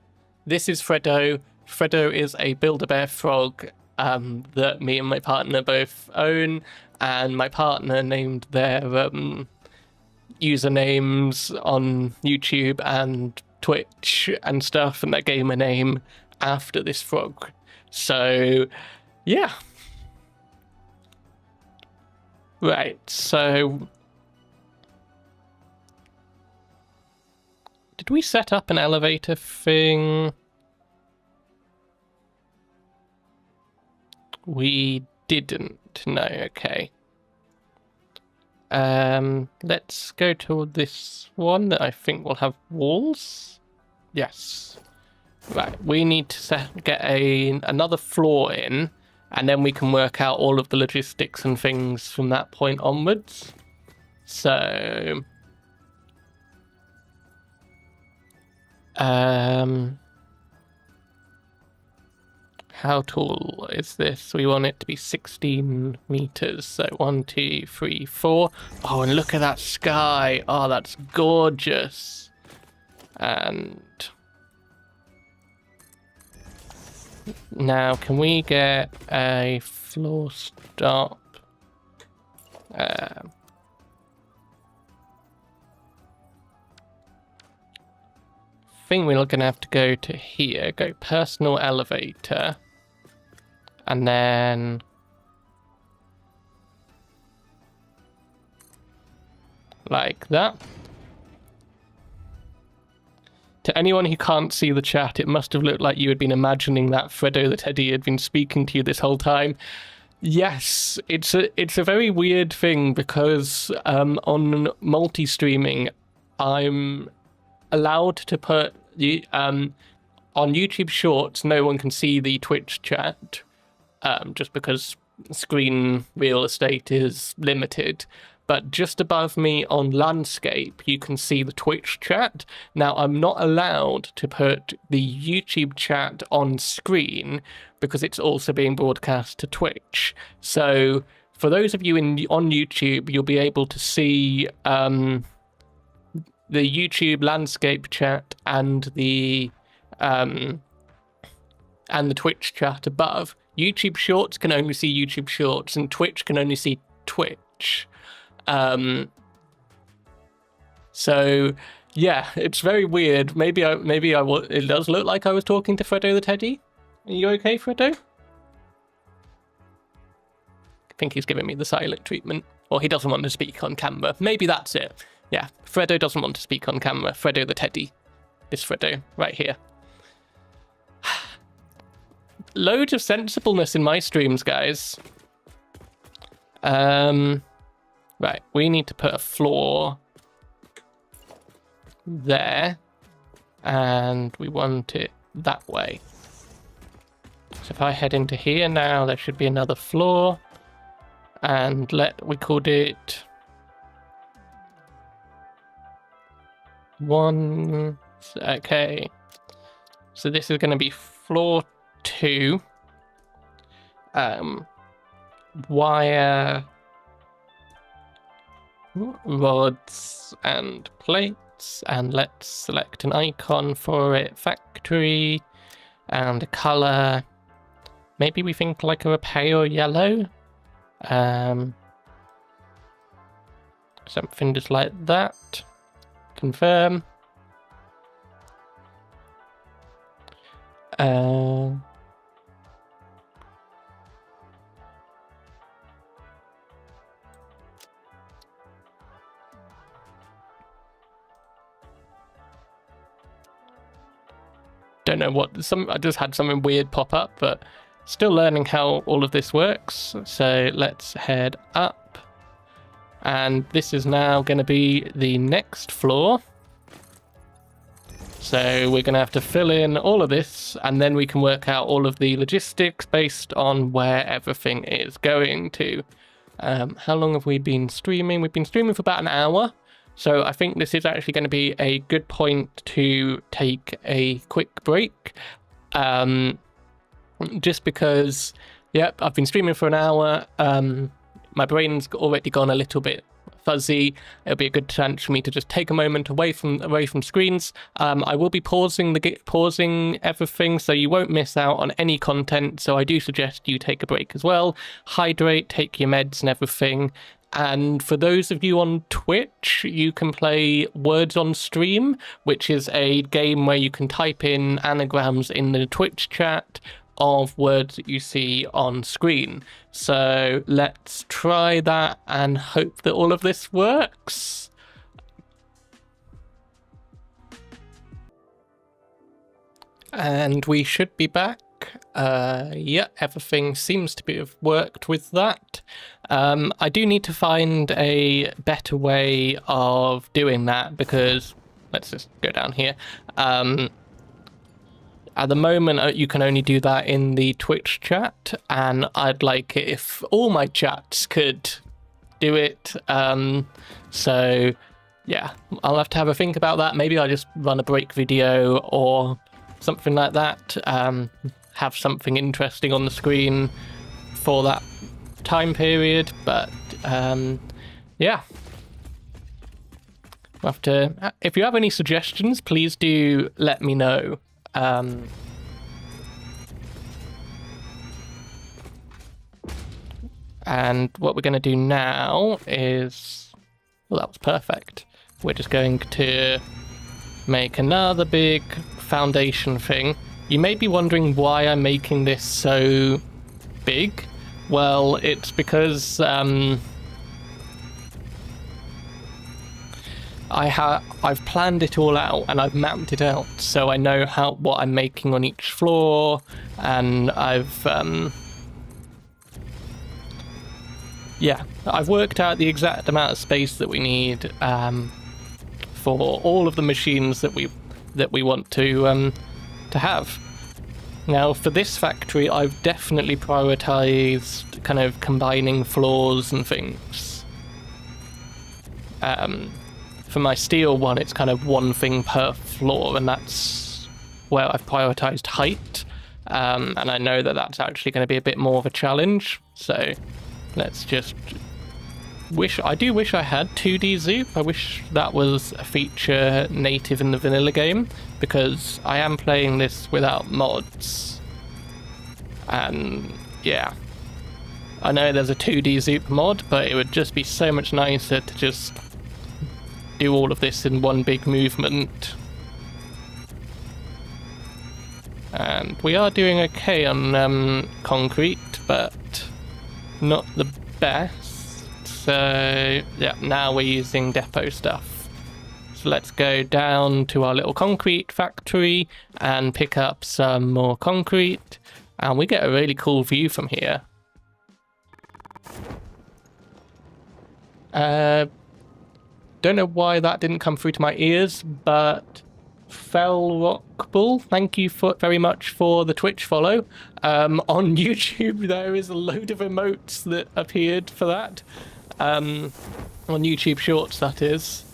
This is Fredo. Fredo is a Build-A-Bear frog that me and my partner both own, and my partner named their usernames on YouTube and Twitch and stuff, and that gamer name after this frog. So, yeah. Right, so did we set up an elevator thing? We didn't. No, okay. Let's go to this one that I think will have walls. Yes. Right, we need to get another floor in, and then we can work out all of the logistics and things from that point onwards. So, how tall is this? We want it to be 16 meters. So 1, 2, 3, 4. Oh, and look at that sky. Oh, that's gorgeous. And now, can we get a floor stop? I think we're going to have to go to here, go personal elevator, and then like that. To anyone who can't see the chat, it must have looked like you had been imagining that Freddo the Teddy had been speaking to you this whole time. Yes, it's a very weird thing because on multi-streaming, I'm allowed to put the on YouTube Shorts. No one can see the Twitch chat, just because screen real estate is limited. But just above me on landscape, you can see the Twitch chat. Now, I'm not allowed to put the YouTube chat on screen because it's also being broadcast to Twitch. So for those of you on YouTube, you'll be able to see the YouTube landscape chat and the Twitch chat above. YouTube Shorts can only see YouTube Shorts, and Twitch can only see Twitch. So yeah, it's very weird. Maybe it does look like I was talking to Freddo the Teddy. Are you okay, Freddo? I think he's giving me the silent treatment, or he doesn't want to speak on camera. Maybe that's it. Yeah, Freddo doesn't want to speak on camera. Freddo the Teddy. This Freddo right here. Loads of sensibleness in my streams, guys. Right, we need to put a floor there, and we want it that way. So if I head into here now, there should be another floor, and we called it 1. Okay, so this is going to be floor 2. Wire, rods and plates, and let's select an icon for it. Factory and a color. Maybe we think like a pale yellow. Something just like that. Confirm. Don't know what I just had something weird pop up, but still learning how all of this works. So let's head up, and this is now going to be the next floor. So we're going to have to fill in all of this, and then we can work out all of the logistics based on where everything is going to. How long have we been streaming? We've been streaming for about an hour. So I think this is actually going to be a good point to take a quick break. Just because, yep, I've been streaming for an hour. My brain's already gone a little bit fuzzy. It'll be a good chance for me to just take a moment away from screens. I will be pausing everything, so you won't miss out on any content. So I do suggest you take a break as well. Hydrate, take your meds and everything. And for those of you on Twitch, you can play Words on Stream, which is a game where you can type in anagrams in the Twitch chat of words that you see on screen. So let's try that and hope that all of this works. And we should be back. Yeah, everything seems to have worked with that. I do need to find a better way of doing that, because let's just go down here. At the moment, you can only do that in the Twitch chat, and I'd like it if all my chats could do it. So yeah, I'll have to have a think about that. Maybe I'll just run a break video or something like that. Have something interesting on the screen for that time period, but yeah, we'll have to. If you have any suggestions, please do let me know. And what we're going to do now is, well, that was perfect. We're just going to make another big foundation thing. You may be wondering why I'm making this so big. Well, it's because I've planned it all out and I've mapped it out, so I know what I'm making on each floor, and I've worked out the exact amount of space that we need for all of the machines that we want to have. Now, for this factory, I've definitely prioritized kind of combining floors and things. For my steel one, it's kind of one thing per floor, and that's where I've prioritized height. And I know that that's actually going to be a bit more of a challenge. So let's just I do wish I had 2D zoop. I wish that was a feature native in the vanilla game, because I am playing this without mods. And yeah, I know there's a 2D zoop mod, but it would just be so much nicer to just do all of this in one big movement. And we are doing okay on concrete, but not the best. So yeah, now we're using depot stuff. So let's go down to our little concrete factory and pick up some more concrete, and we get a really cool view from here. Don't know why that didn't come through to my ears, but Felrockbull, thank you very much for the Twitch follow. On YouTube, there is a load of emotes that appeared for that. On YouTube Shorts, that is.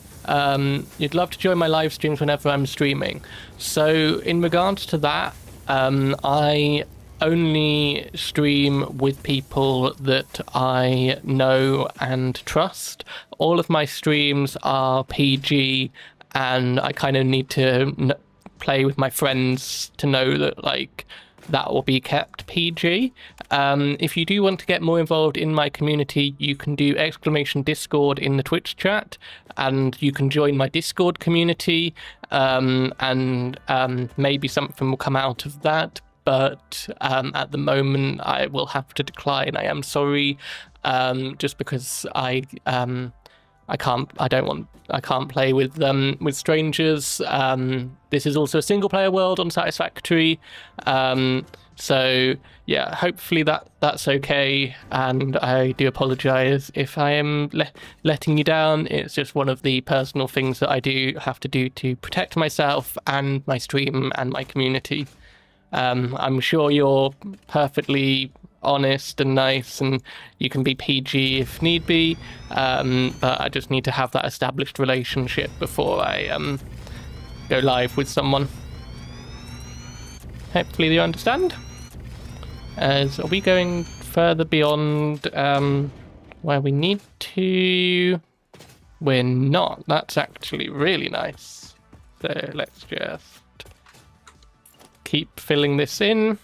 You'd love to join my live streams whenever I'm streaming. So in regards to that, I only stream with people that I know and trust. All of my streams are PG, and I kind of need to play with my friends to know that, like, that will be kept PG. If you do want to get more involved in my community, you can do !Discord in the Twitch chat, and you can join my Discord community, and maybe something will come out of that. But at the moment, I will have to decline. I am sorry, just because I can't play with strangers. This is also a single player world on Satisfactory. So yeah, hopefully that's okay, and I do apologize if I am letting you down. It's just one of the personal things that I do have to do to protect myself and my stream and my community. I'm sure you're perfectly honest and nice, and you can be PG if need be, but I just need to have that established relationship before I go live with someone. Hopefully you understand. Are we going further beyond where we need to? We're not. That's actually really nice. So let's just keep filling this in.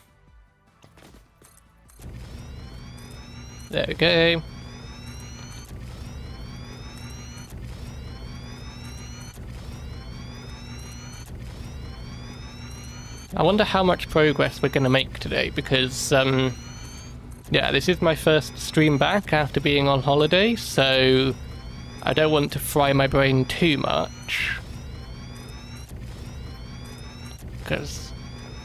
There we go. I wonder how much progress we're going to make today, because yeah, this is my first stream back after being on holiday, so I don't want to fry my brain too much, because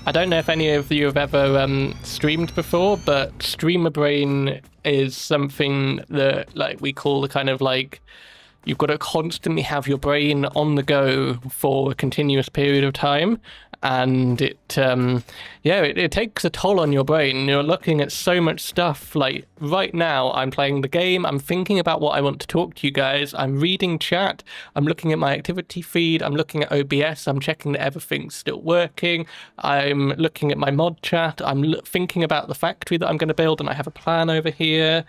I don't know if any of you have ever streamed before, but streamer brain is something that, like, we call the kind of, like, you've got to constantly have your brain on the go for a continuous period of time, and it takes a toll on your brain. You're looking at so much stuff. Like, right now, I'm playing the game, I'm thinking about what I want to talk to you guys, I'm reading chat, I'm looking at my activity feed, I'm looking at OBS, I'm checking that everything's still working, I'm looking at my mod chat, I'm thinking about the factory that I'm going to build, and I have a plan over here.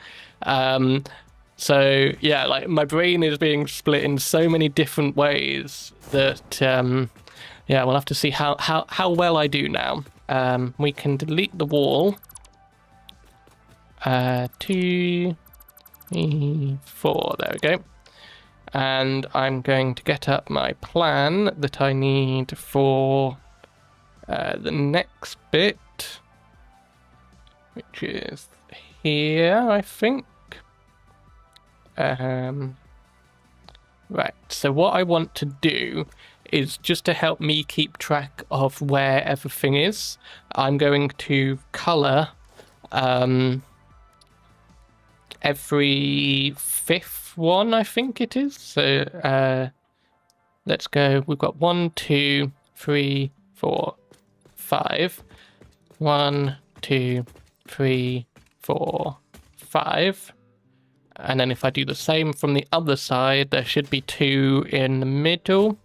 So yeah, like, my brain is being split in so many different ways that yeah, we'll have to see how well I do now. We can delete the wall. 2, 3, 4. There we go. And I'm going to get up my plan that I need for the next bit, which is here, I think. Right, so what I want to do is just to help me keep track of where everything is, I'm going to color every fifth one, I think it is. So let's go. We've got 1, 2, 3, 4, 5. 1, 2, 3, 4, 5. And then if I do the same from the other side, there should be 2 in the middle.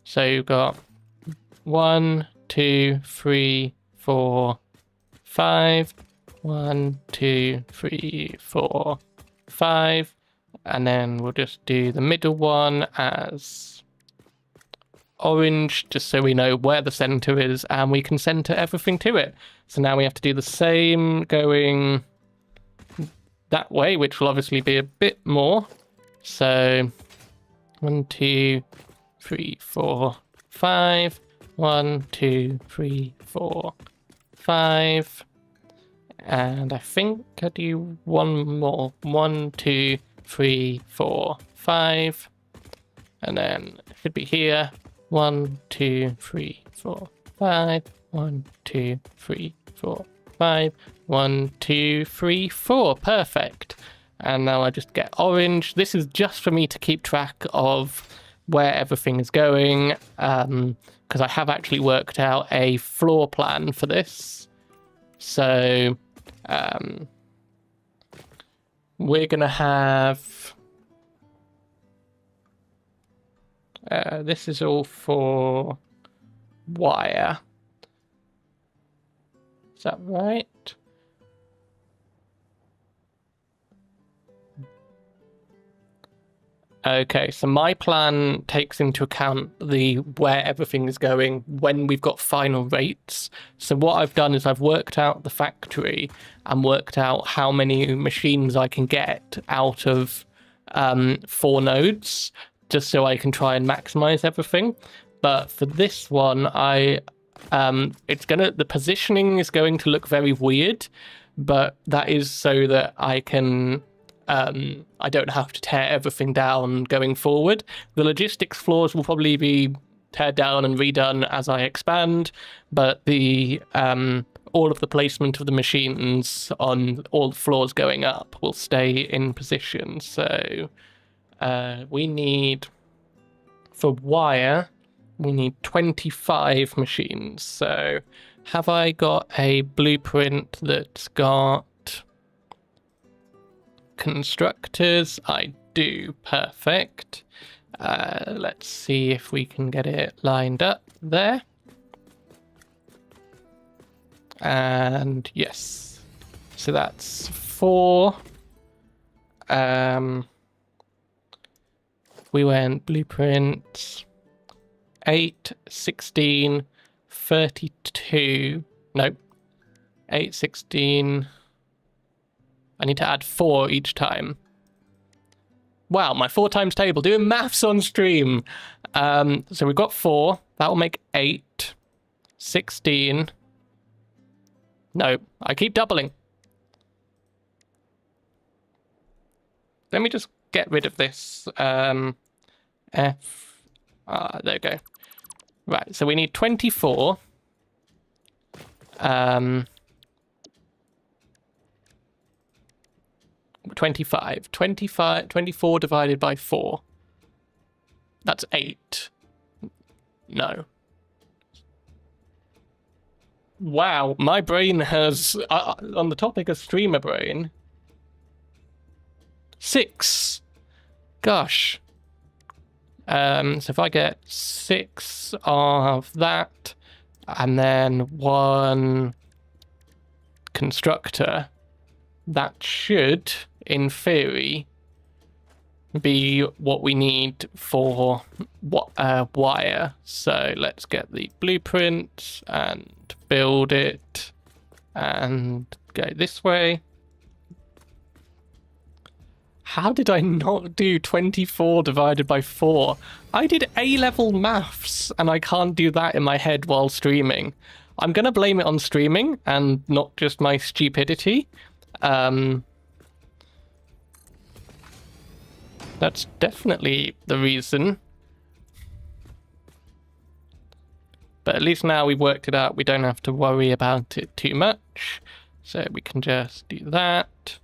So you've got 1, 2, 3, 4, 5. 1, 2, 3, 4, 5. And then we'll just do the middle one as orange, just so we know where the center is and we can center everything to it. So now we have to do the same going that way, which will obviously be a bit more. So 1, 2, 3, 4, 5. 1, 2, 3, 4, 5. And I think I do one more. 1, 2, 3, 4, 5. And then it should be here. 1, 2, 3, 4, 5. 1, 2, 3, 4, 5. 1, 2, 3, 4. Perfect. And now I just get orange. This is just for me to keep track of where everything is going, because I have actually worked out a floor plan for this. So we're gonna have this is all for wire. Is that right? Okay, so my plan takes into account the where everything is going when we've got final rates. So what I've done is I've worked out the factory and worked out how many machines I can get out of 4 nodes, just so I can try and maximize everything. But for this one, the positioning is going to look very weird, but that is so that I can I don't have to tear everything down going forward. The logistics floors will probably be teared down and redone as I expand, but the all of the placement of the machines on all the floors going up will stay in position. So we need, for wire, we need 25 machines. So have I got a blueprint that's got constructors? I do. Perfect. Let's see if we can get it lined up there. And yes, so that's 4. We went blueprint 8, 16, 32. Nope. 8, 16. I need to add 4 each time. Wow, my 4 times table, doing maths on stream. So we've got 4. That will make 8, 16. No, I keep doubling. Let me just get rid of this. There we go. Right, so we need 24. 25. 24 divided by 4. That's 8. No. Wow, my brain has, on the topic of streamer brain, 6. Gosh. So if I get 6 of that, and then 1 constructor, that should, in theory, be what we need for wire. So let's get the blueprint and build it and go this way. How did I not do 24 divided by 4? I did A-level maths and I can't do that in my head while streaming. I'm gonna blame it on streaming and not just my stupidity. That's definitely the reason. But at least now we've worked it out, we don't have to worry about it too much. So we can just do that.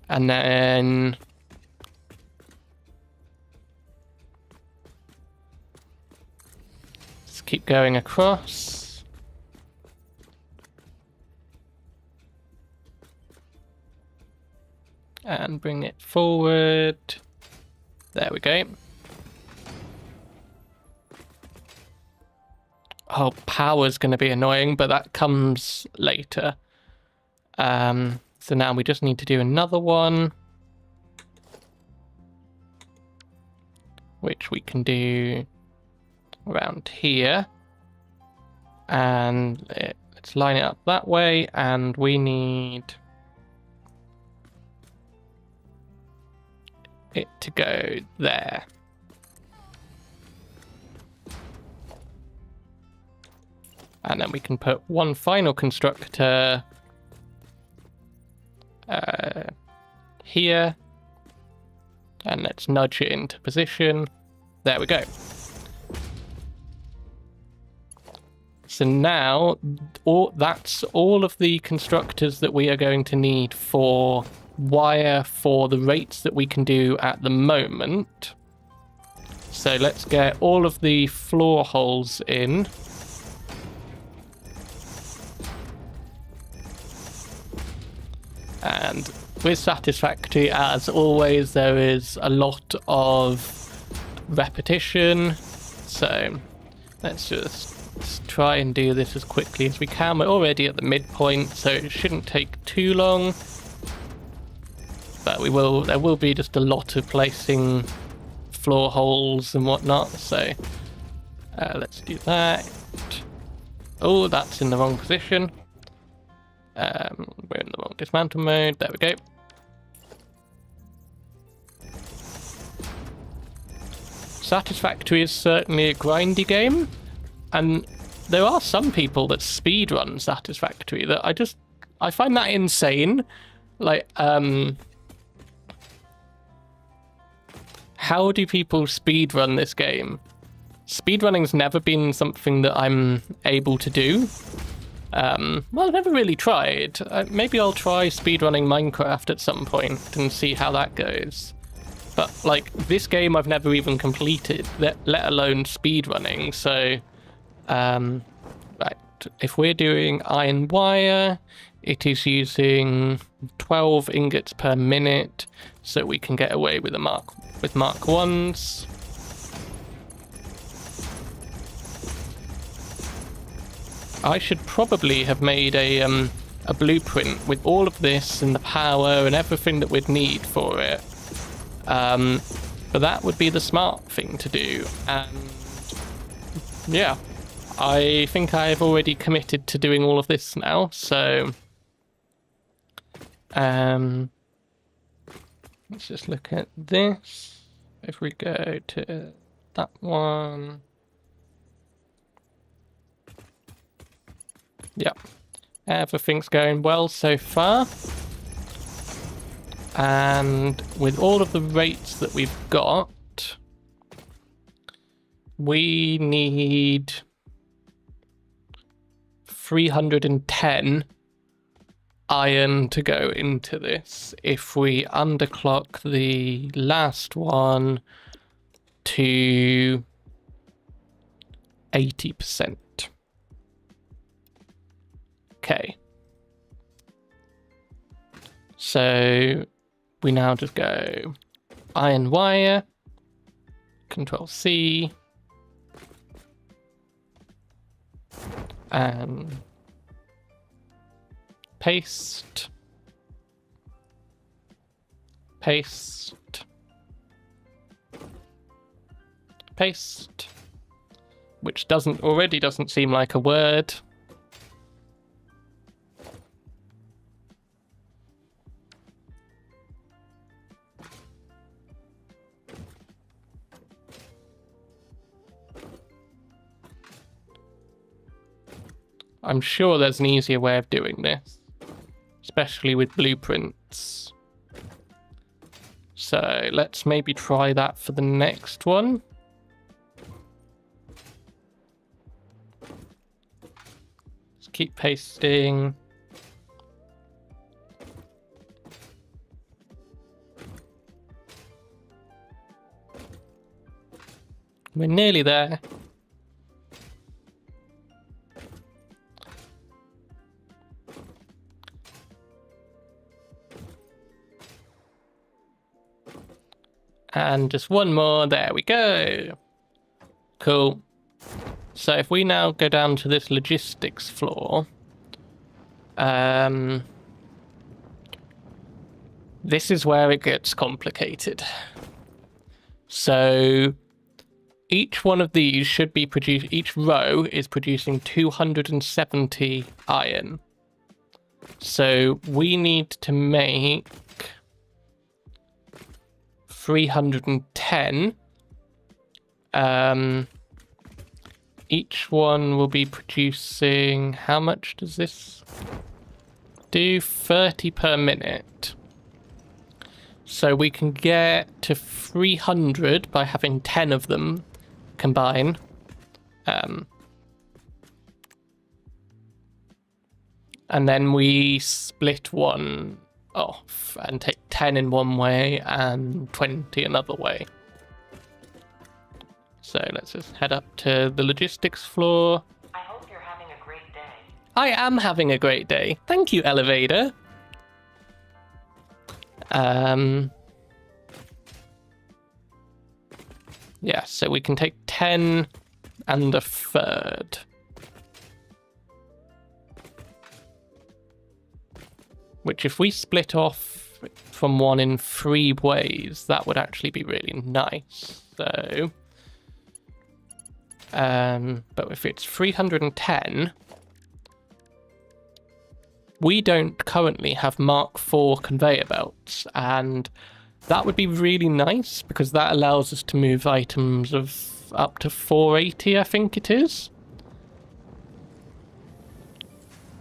And then just keep going across. And bring it forward. There we go. Oh, power's going to be annoying, but that comes later. So now we just need to do another one, which we can do around here. And let's line it up that way, and we need it to go there. And then we can put one final constructor here. And let's nudge it into position. There we go. So now, that's all of the constructors that we are going to need for wire for the rates that we can do at the moment. So let's get all of the floor holes in. And with Satisfactory, as always, there is a lot of repetition. So let's just try and do this as quickly as we can. We're already at the midpoint, so it shouldn't take too long. But there will be just a lot of placing floor holes and whatnot. So let's do that. Oh, that's in the wrong position. We're in the wrong dismantle mode. There we go. Satisfactory is certainly a grindy game, and there are some people that speedrun Satisfactory that I find that insane. Like, how do people speedrun this game? Speedrunning's never been something that I'm able to do. Well, I've never really tried. Maybe I'll try speedrunning Minecraft at some point and see how that goes. But, like, this game I've never even completed, let alone speedrunning. So, right, if we're doing iron wire, it is using 12 ingots per minute, so we can get away with Mark 1s. I should probably have made a blueprint with all of this and the power and everything that we'd need for it. But that would be the smart thing to do. And yeah, I think I've already committed to doing all of this now. So let's just look at this. If we go to that one. Yeah, everything's going well so far. And with all of the rates that we've got, we need 310 iron to go into this if we underclock the last one to 80%. Okay. So we now just go iron wire, Control C, and paste, paste, paste, which already doesn't seem like a word. I'm sure there's an easier way of doing this, especially with blueprints. So let's maybe try that for the next one. Just keep pasting. We're nearly there. And just one more. There we go. Cool. So if we now go down to this logistics floor, this is where it gets complicated. So each one of these should be produced, each row is producing 270 iron. So we need to make 310. Each one will be producing, how much does this do? 30 per minute. So we can get to 300 by having 10 of them combine. And then we split one off and take 10 in one way and 20 another way. So let's just head up to the logistics floor. I hope you're having a great day. I am having a great day. Thank you, elevator. Yeah, so we can take 10 and a third. Which if we split off from one in 3 ways, that would actually be really nice. So, but if it's 310, we don't currently have Mark IV conveyor belts, and that would be really nice because that allows us to move items of up to 480, I think it is.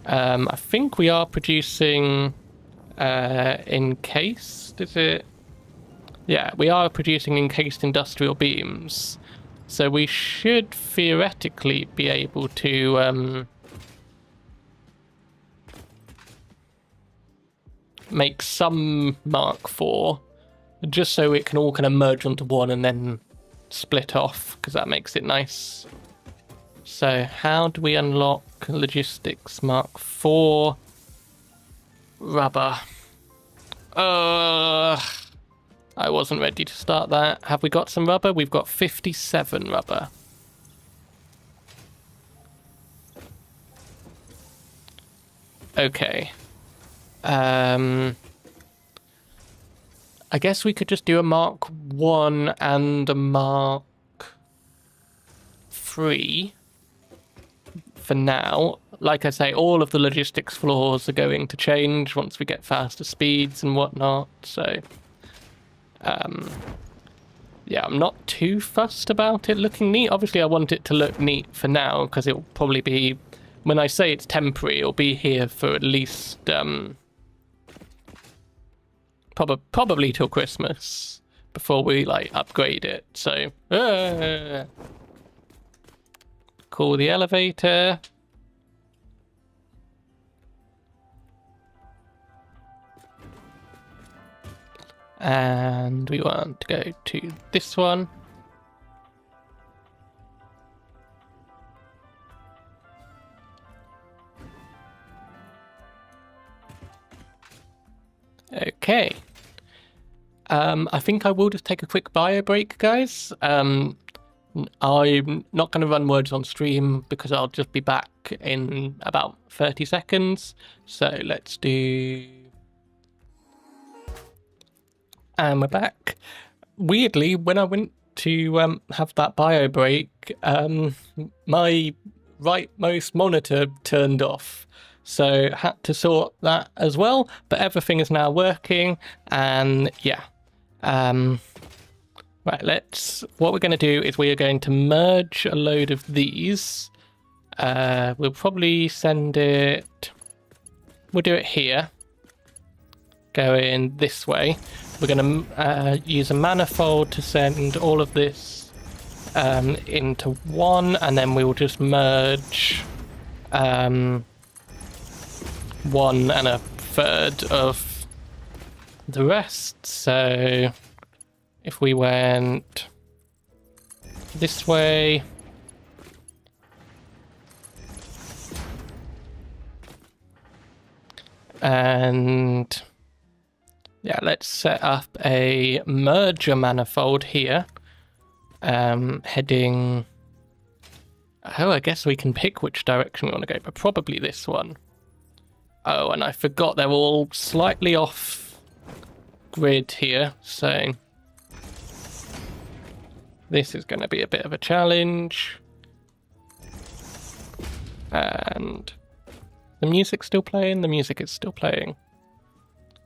I think we are producing encased, is it? Yeah, we are producing encased industrial beams. So we should theoretically be able to make some Mark IV, just so it can all kind of merge onto one and then split off, because that makes it nice. So how do we unlock logistics Mark IV? Rubber. I wasn't ready to start that. Have we got some rubber? We've got 57 rubber. Okay. I guess we could just do a Mark 1 and a Mark 3 for now. Like I say, all of the logistics floors are going to change once we get faster speeds and whatnot, so yeah, I'm not too fussed about it looking neat. Obviously I want it to look neat for now, because it'll probably be, when I say it's temporary, it'll be here for at least probably till Christmas before we like upgrade it. So call the elevator. And we want to go to this one. Okay. I think I will just take a quick bio break, guys. I'm not going to run words on stream because I'll just be back in about 30 seconds. So let's do... And we're back. Weirdly, when I went to have that bio break, my rightmost monitor turned off. So had to sort that as well, but everything is now working, and yeah. Right, what we're going to do is we are going to merge a load of these. We'll probably send it, we'll do it here, going this way. we're going to use a manifold to send all of this into one, and then we will just merge 1 1/3 of the rest. So if we went this way, and yeah, let's set up a merger manifold here, heading, oh, I guess we can pick which direction we want to go, but probably this one. Oh, and I forgot they're all slightly off grid here, so this is going to be a bit of a challenge. And the music's still playing? The music is still playing.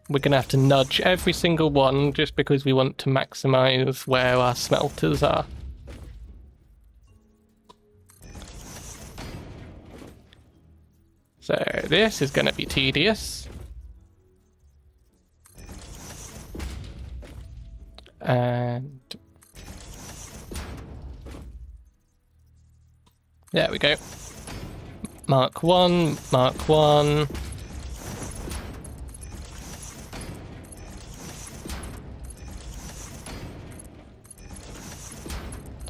We're going to have to nudge every single one just because we want to maximize where our smelters are. So this is going to be tedious. And there we go. Mark 1, Mark 1.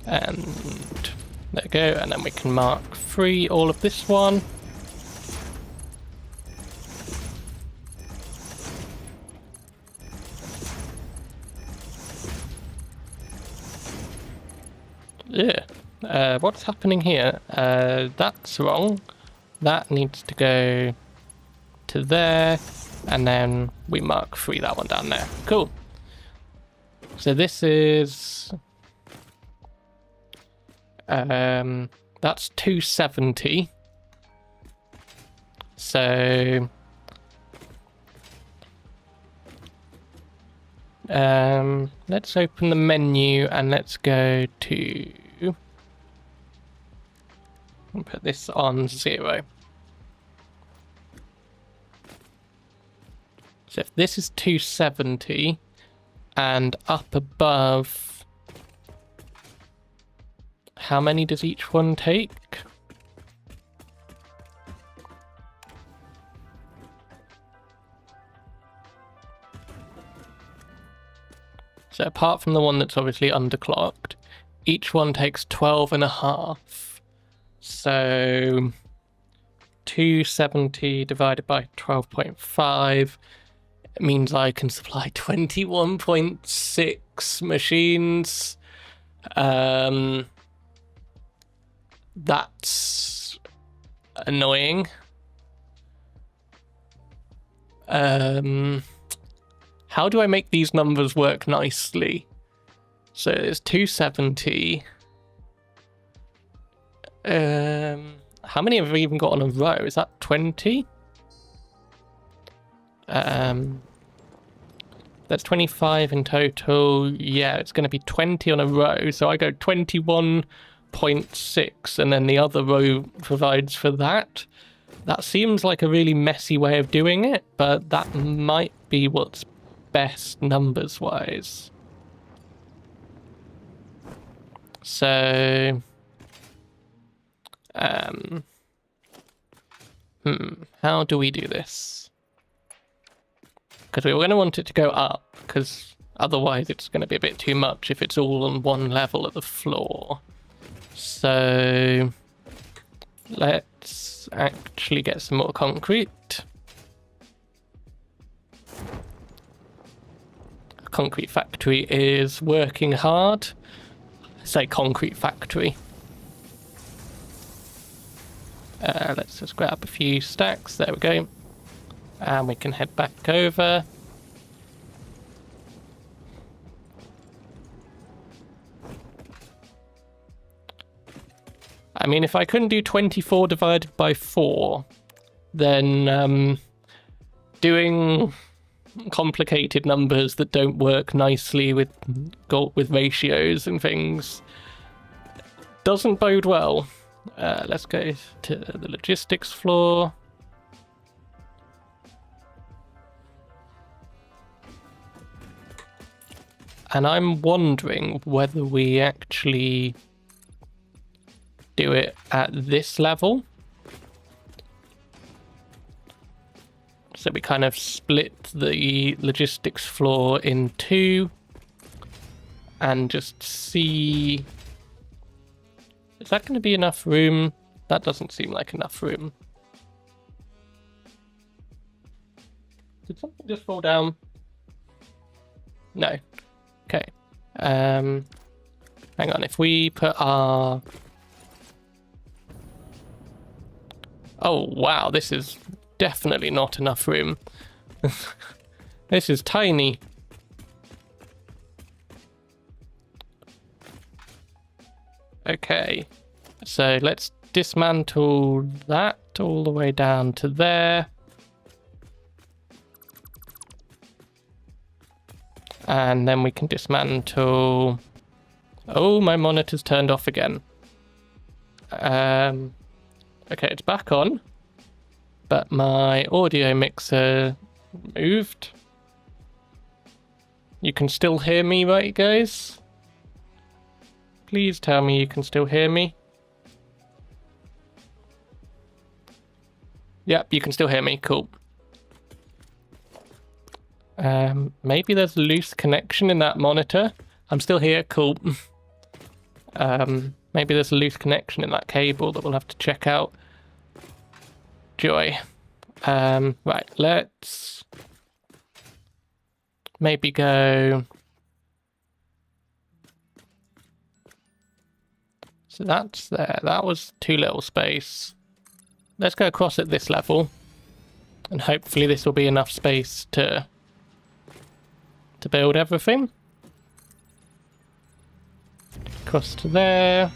And there we go, and then we can mark 3 all of this one. Yeah. What's happening here? That's wrong. That needs to go to there, and then we mark 3 that one down there. Cool. So this is that's 270. So let's open the menu and let's go to and put this on 0. So if this is 270 and up above, how many does each one take? So apart from the one that's obviously underclocked, each one takes 12.5. So 270 divided by 12.5 means I can supply 21.6 machines. That's annoying. How do I make these numbers work nicely? So it's 270. How many have we even got on a row? Is that 20? That's 25 in total. Yeah, it's going to be 20 on a row. So I go 21.6, and then the other row provides for that. That seems like a really messy way of doing it, but that might be what's best numbers wise. So how do we do this? Because we're going to want it to go up, because otherwise it's going to be a bit too much if it's all on one level of the floor. So let's actually get some more concrete. Concrete Factory is working hard. I say Concrete Factory. Let's just grab a few stacks. There we go. And we can head back over. I mean, if I couldn't do 24 divided by 4, then doing complicated numbers that don't work nicely with ratios and things doesn't bode well. Let's go to the logistics floor. And I'm wondering whether we actually do it at this level. So we kind of split the logistics floor in two and just see... Is that going to be enough room? That doesn't seem like enough room. Did something just fall down? No. Okay. Hang on, if we put our... Oh, wow, this is definitely not enough room. This is tiny. Okay, so let's dismantle that all the way down to there. And then we can dismantle... Oh, my monitor's turned off again. Okay, it's back on. But my audio mixer moved. You can still hear me, right, guys? Please tell me you can still hear me. Yep, you can still hear me. Cool. Maybe there's a loose connection in that monitor. I'm still here. Cool. Maybe there's a loose connection in that cable that we'll have to check out. Joy. Right, let's maybe go... So that's there. That was too little space. Let's go across at this level. And hopefully this will be enough space to build everything. Across to there.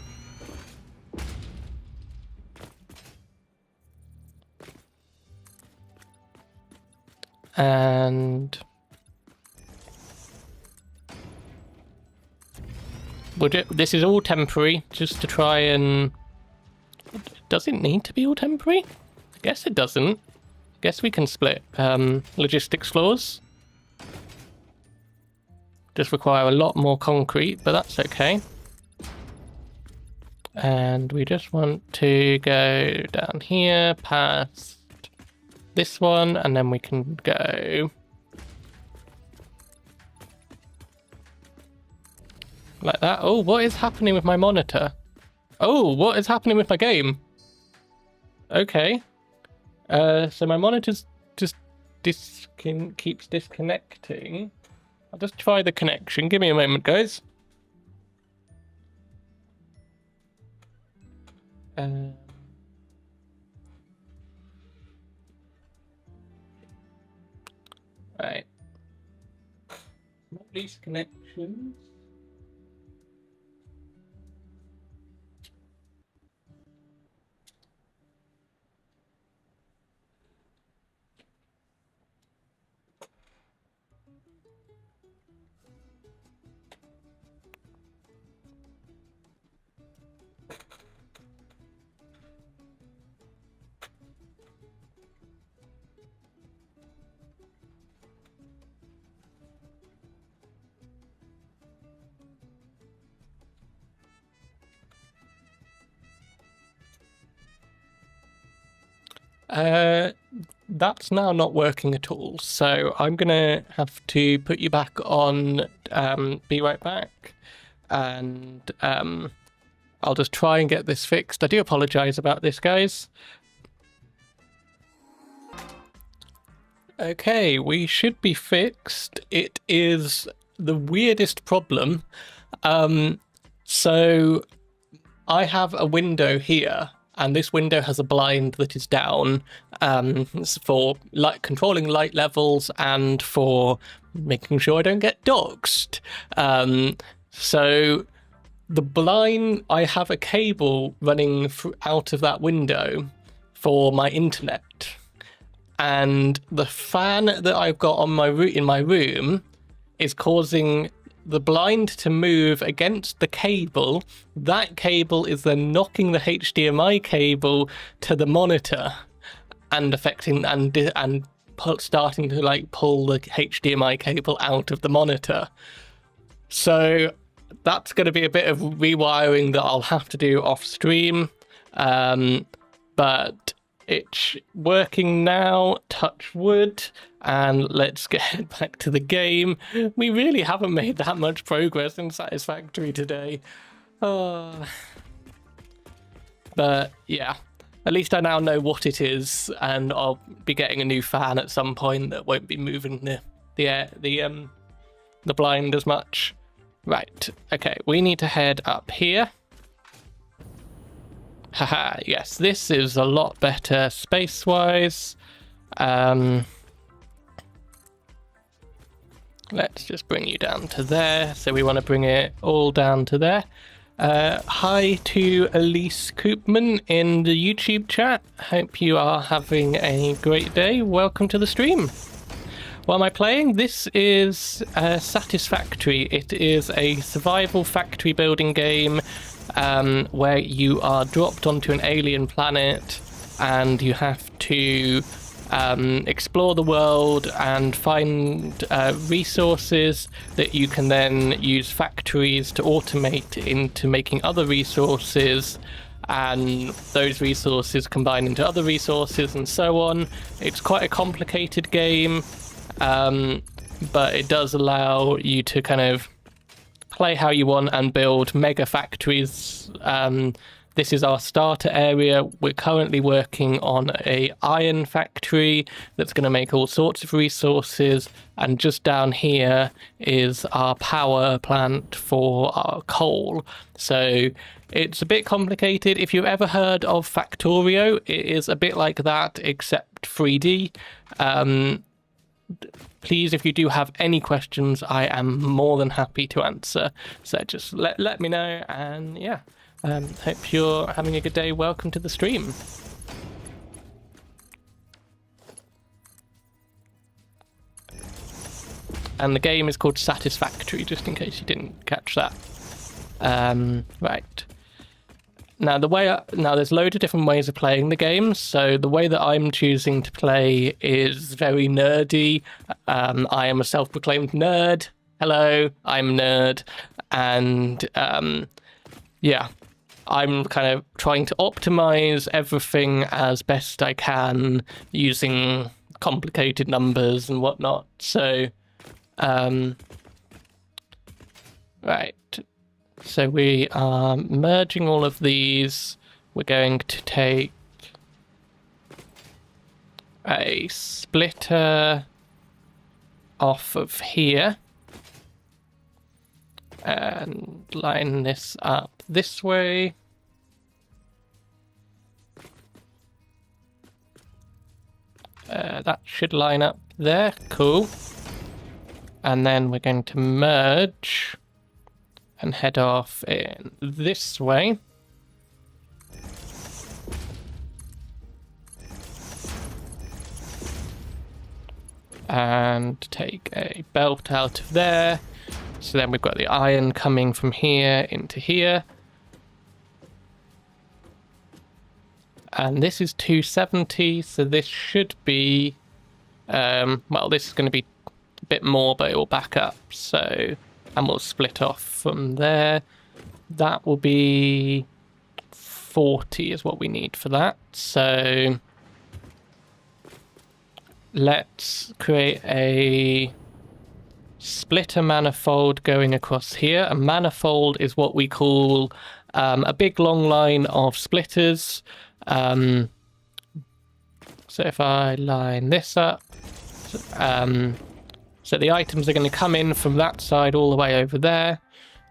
And this is all temporary, just to try and... Does it need to be all temporary? I guess it doesn't. I guess we can split logistics floors. Just require a lot more concrete, but that's okay. And we just want to go down here, past this one, and then we can go like that. Oh, what is happening with my monitor? Oh, what is happening with my game? Okay. So my monitor's just keeps disconnecting. I'll just try the connection. Give me a moment, guys. Right. These connections. That's now not working at all, so I'm gonna have to put you back on be right back, and I'll just try and get this fixed. I do apologize about this, guys. Okay, we should be fixed. It is the weirdest problem. So I have a window here, and this window has a blind that is down for controlling light levels and for making sure I don't get doxed. So the blind, I have a cable running out of that window for my internet. And the fan that I've got on in my room is causing the blind to move against the cable. That cable is then knocking the HDMI cable to the monitor and affecting starting to pull the HDMI cable out of the monitor. So that's going to be a bit of rewiring that I'll have to do off stream. But it's working now, touch wood, and let's get back to the game. We really haven't made that much progress in Satisfactory today. But yeah, at least I now know what it is, and I'll be getting a new fan at some point that won't be moving the blind as much. Right, okay, we need to head up here. Haha, yes, this is a lot better space-wise. Let's just bring you down to there. So we want to bring it all down to there. Hi to Elise Koopman in the YouTube chat. Hope you are having a great day. Welcome to the stream. What am I playing? This is Satisfactory. It is a survival factory building game where you are dropped onto an alien planet and you have to explore the world and find resources that you can then use factories to automate into making other resources, and those resources combine into other resources and so on. It's quite a complicated game, but it does allow you to kind of play how you want and build mega factories. This is our starter area. We're currently working on a iron factory that's going to make all sorts of resources, and just down here is our power plant for our coal. So it's a bit complicated. If you've ever heard of Factorio, it is a bit like that, except 3D. Please, if you do have any questions, I am more than happy to answer. So just let me know, and yeah. Hope you're having a good day. Welcome to the stream. And the game is called Satisfactory, just in case you didn't catch that. Right. Now, there's loads of different ways of playing the game. So the way that I'm choosing to play is very nerdy. I am a self-proclaimed nerd. Hello, I'm a nerd. And yeah. I'm kind of trying to optimize everything as best I can using complicated numbers and whatnot. So, right. So we are merging all of these. We're going to take a splitter off of here and line this up this way. That should line up there. Cool. And then we're going to merge and head off in this way. And take a belt out of there. So then we've got the iron coming from here into here. And this is 270, so this should be, well, this is going to be a bit more, but it will back up. So, and we'll split off from there. That will be 40 is what we need for that. So let's create a splitter manifold going across here. A manifold is what we call a big long line of splitters. So if I line this up, so the items are going to come in from that side all the way over there,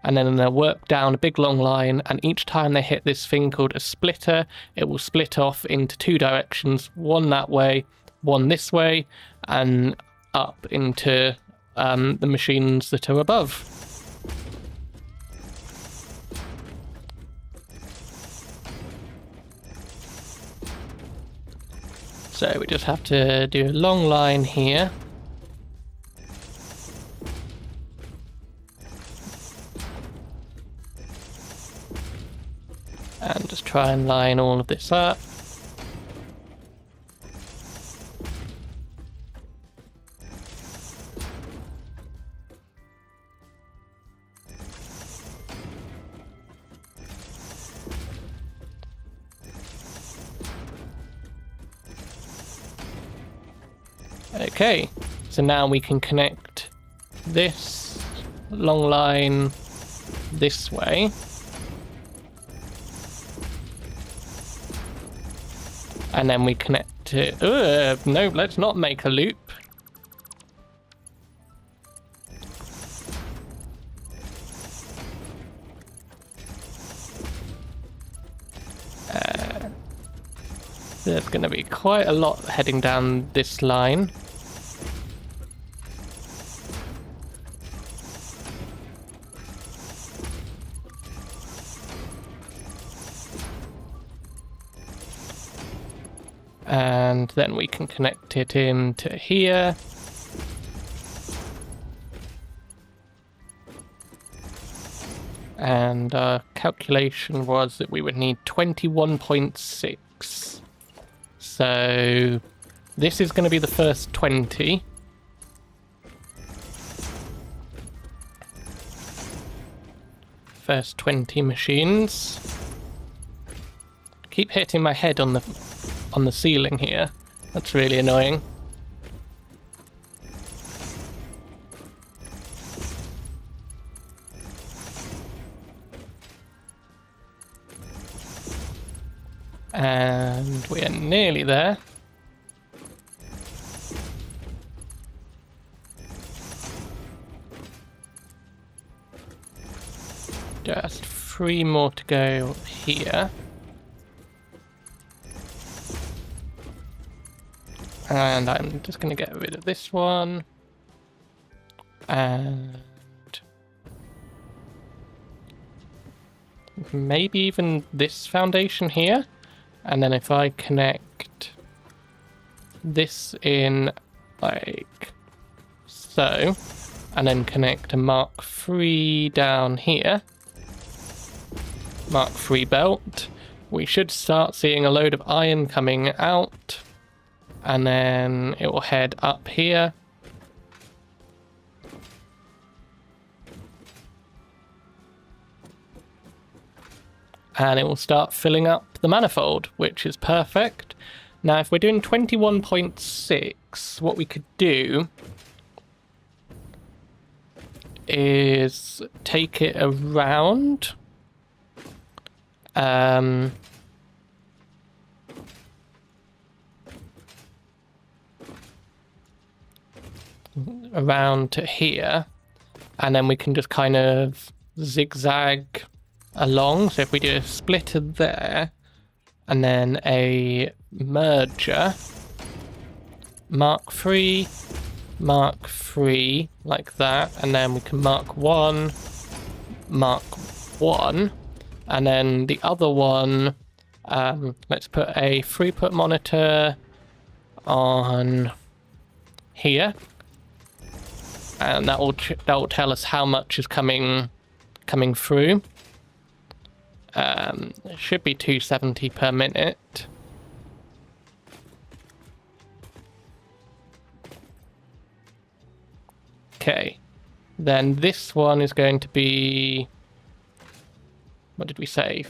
and then they'll work down a big long line, and each time they hit this thing called a splitter, it will split off into two directions, one that way, one this way, and up into the machines that are above. So we just have to do a long line here. And just try and line all of this up. Okay, so now we can connect this long line this way. And then we connect it. No, let's not make a loop. There's going to be quite a lot heading down this line. And then we can connect it into here. And our calculation was that we would need 21.6. So this is going to be the first 20. First 20 machines. Keep hitting my head on the ceiling here. That's really annoying. And we are nearly there. Just 3 more to go here. And I'm just going to get rid of this one. And maybe even this foundation here. And then if I connect this in like so, and then connect a Mark III down here, Mark III belt, we should start seeing a load of iron coming out. And then it will head up here. And it will start filling up the manifold, which is perfect. Now, if we're doing 21.6, what we could do is take it around. Around to here, and then we can just kind of zigzag along. So if we do a splitter there and then a merger, Mark III, like that, and then we can Mark 1, Mark 1, and then the other one, let's put a throughput monitor on here. And that will tell us how much is coming through. It should be 270 per minute. Okay, then this one is going to be, what did we say?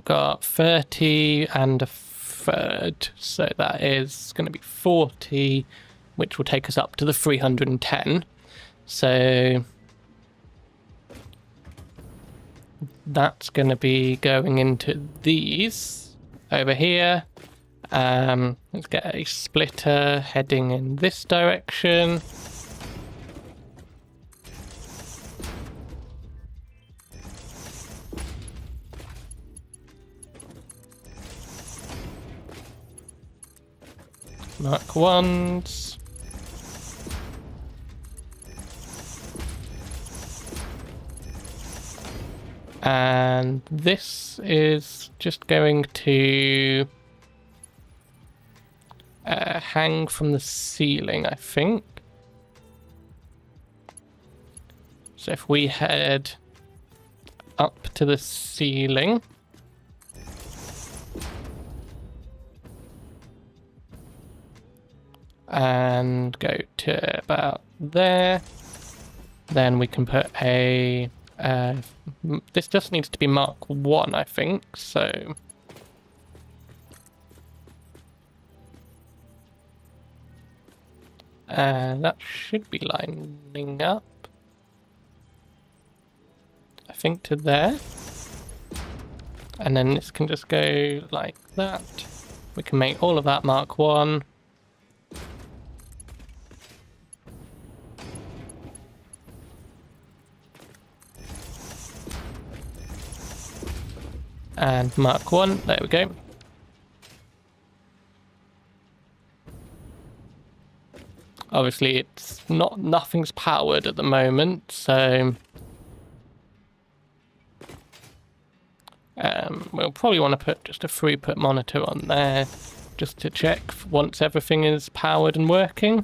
Got 30 and a third, so that is going to be 40, which will take us up to the 310. So that's going to be going into these over here. Let's get a splitter heading in this direction. Mark 1s. And this is just going to hang from the ceiling, I think. So if we head up to the ceiling, and go to about there, then we can put a This just needs to be Mark 1, I think, so... that should be lining up. I think to there. And then this can just go like that. We can make all of that Mark 1. And Mark 1, there we go. Obviously nothing's powered at the moment, so we'll probably want to put just a throughput monitor on there just to check once everything is powered and working.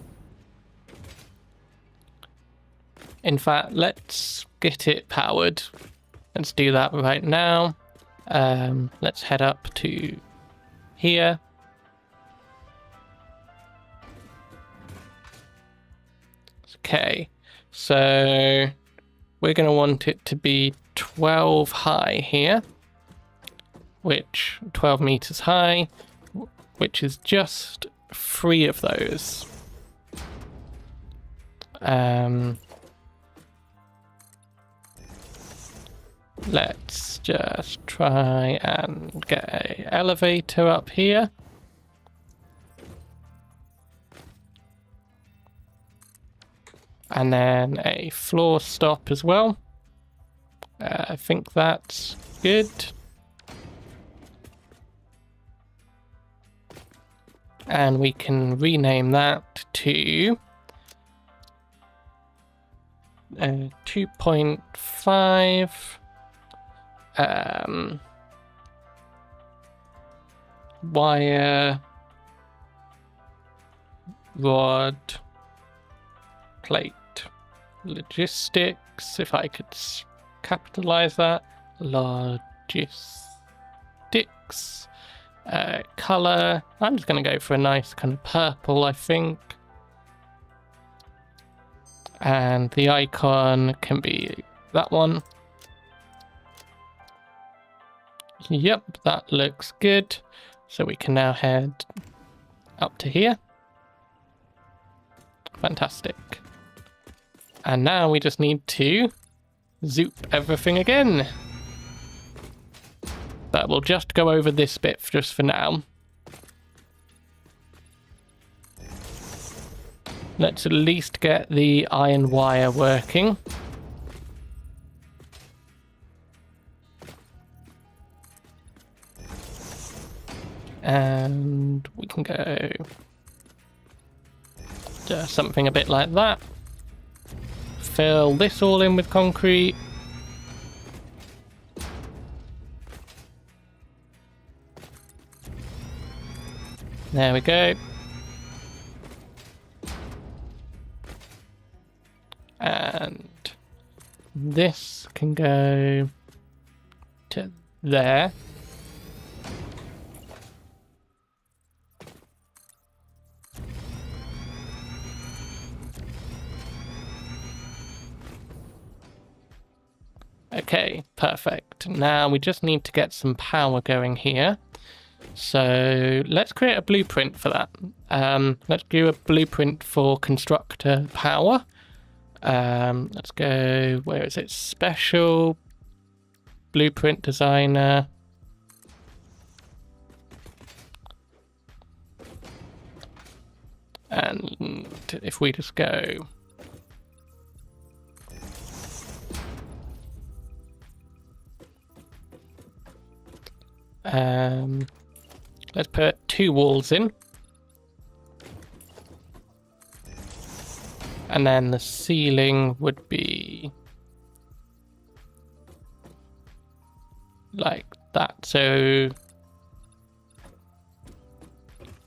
In fact, let's get it powered. Let's do that right now. Let's head up to here. Okay, so we're going to want it to be 12 high here, which 12 meters high, which is just 3 of those. Let's just try and get an elevator up here. And then a floor stop as well. I think that's good. And we can rename that to 2.5 wire rod plate logistics, if I could capitalize that. Logistics. Color, I'm just going to go for a nice kind of purple, I think. And the icon can be that one. Yep, that looks good. So we can now head up to here. Fantastic. And now we just need to zoop everything again. But we'll just go over this bit just for now. Let's at least get the iron wire working. And we can go to something a bit like that. Fill this all in with concrete. There we go. And this can go to there. Okay, perfect. Now we just need to get some power going here. So let's create a blueprint for that. Let's do a blueprint for constructor power. Let's go, where is it? Special blueprint designer. And if we just go let's put 2 walls in. And then the ceiling would be like that. So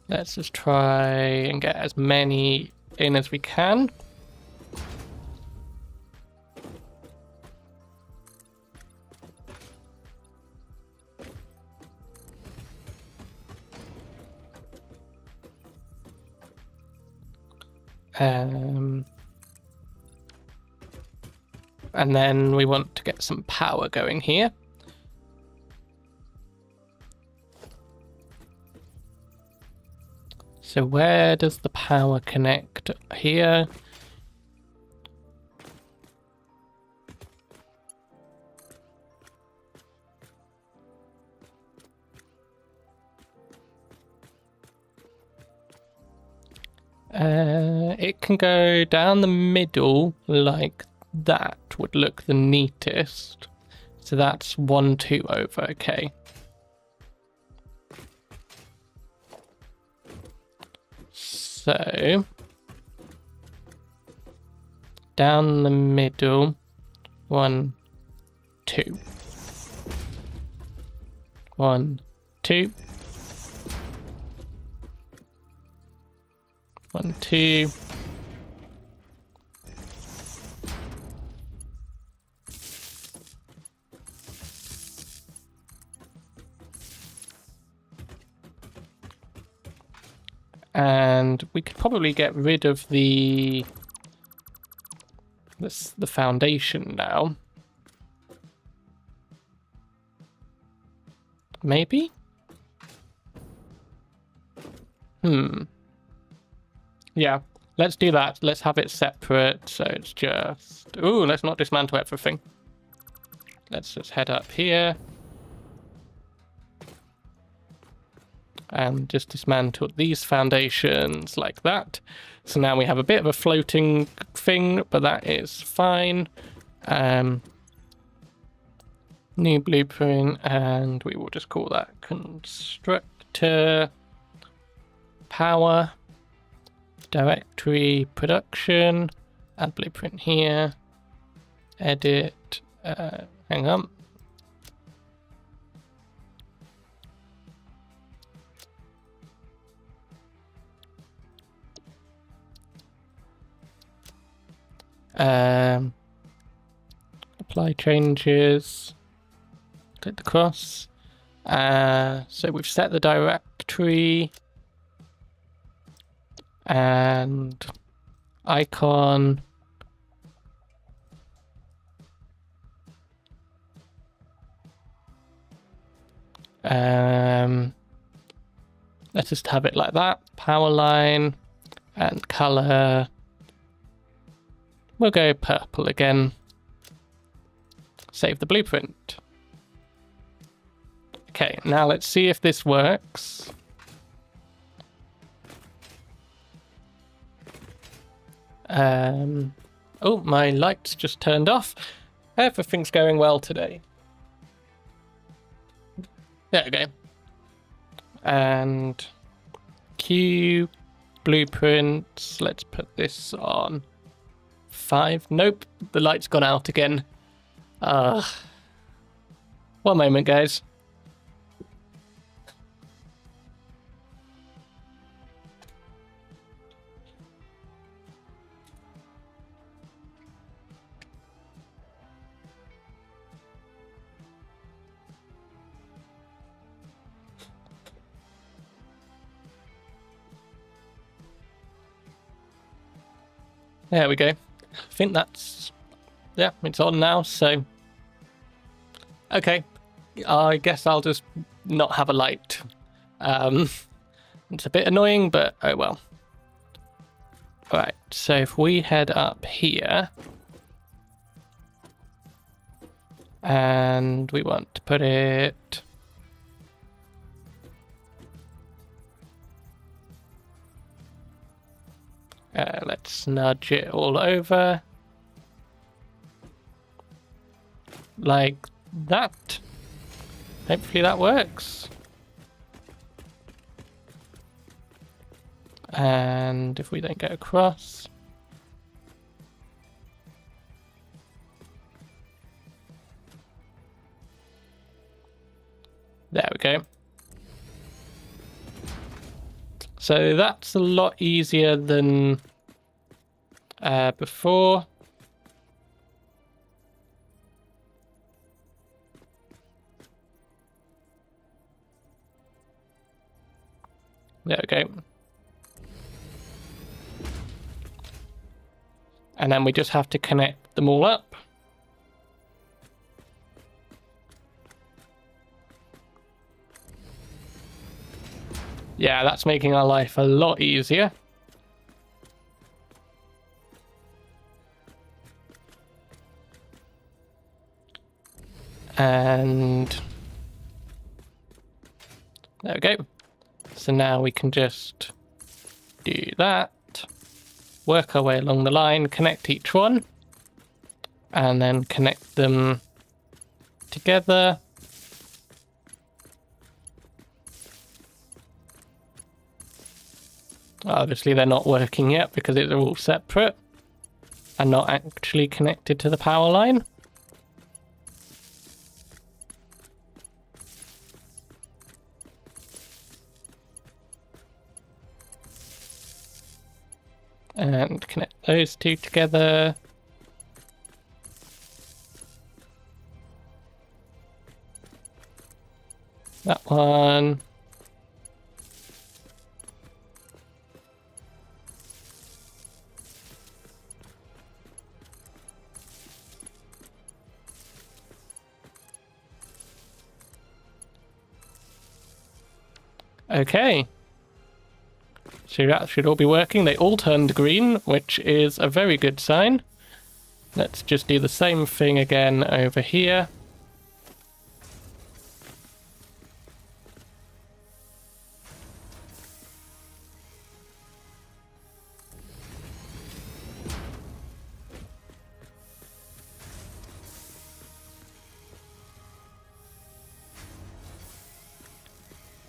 let's just try and get as many in as we can. And then we want to get some power going here. So where does the power connect? Here. It can go down the middle like that would look the neatest. So that's 1, 2 over, okay. So down the middle, 1, 2. 1, 2. 1, 2. And we could probably get rid of the foundation now. Maybe? Yeah, let's do that. Let's have it separate, so it's just... Ooh, let's not dismantle everything. Let's just head up here. And just dismantle these foundations like that. So now we have a bit of a floating thing, but that is fine. New blueprint, and we will just call that constructor power. Directory production, add blueprint here, edit, hang on. Apply changes, click the cross. So we've set the directory. And icon. Let's just have it like that. Power line and color. We'll go purple again. Save the blueprint. Okay, now let's see if this works. Oh, my lights just turned off. Everything's going well today. There we go. And Q blueprints. Let's put this on 5. Nope, the light's gone out again. One moment, guys. There we go. I think that's... Yeah, it's on now, so... Okay. I guess I'll just not have a light. It's a bit annoying, but oh well. Alright, so if we head up here... And we want to put it... let's nudge it all over. Like that. Hopefully that works. And if we don't go across. There we go. So that's a lot easier than before. There we go. And then we just have to connect them all up. Yeah, that's making our life a lot easier. And there we go. So now we can just do that, work our way along the line, connect each one, and then connect them together. Obviously they're not working yet because they're all separate and not actually connected to the power line. And connect those two together. That one. Okay. So that should all be working. They all turned green, which is a very good sign. Let's just do the same thing again over here.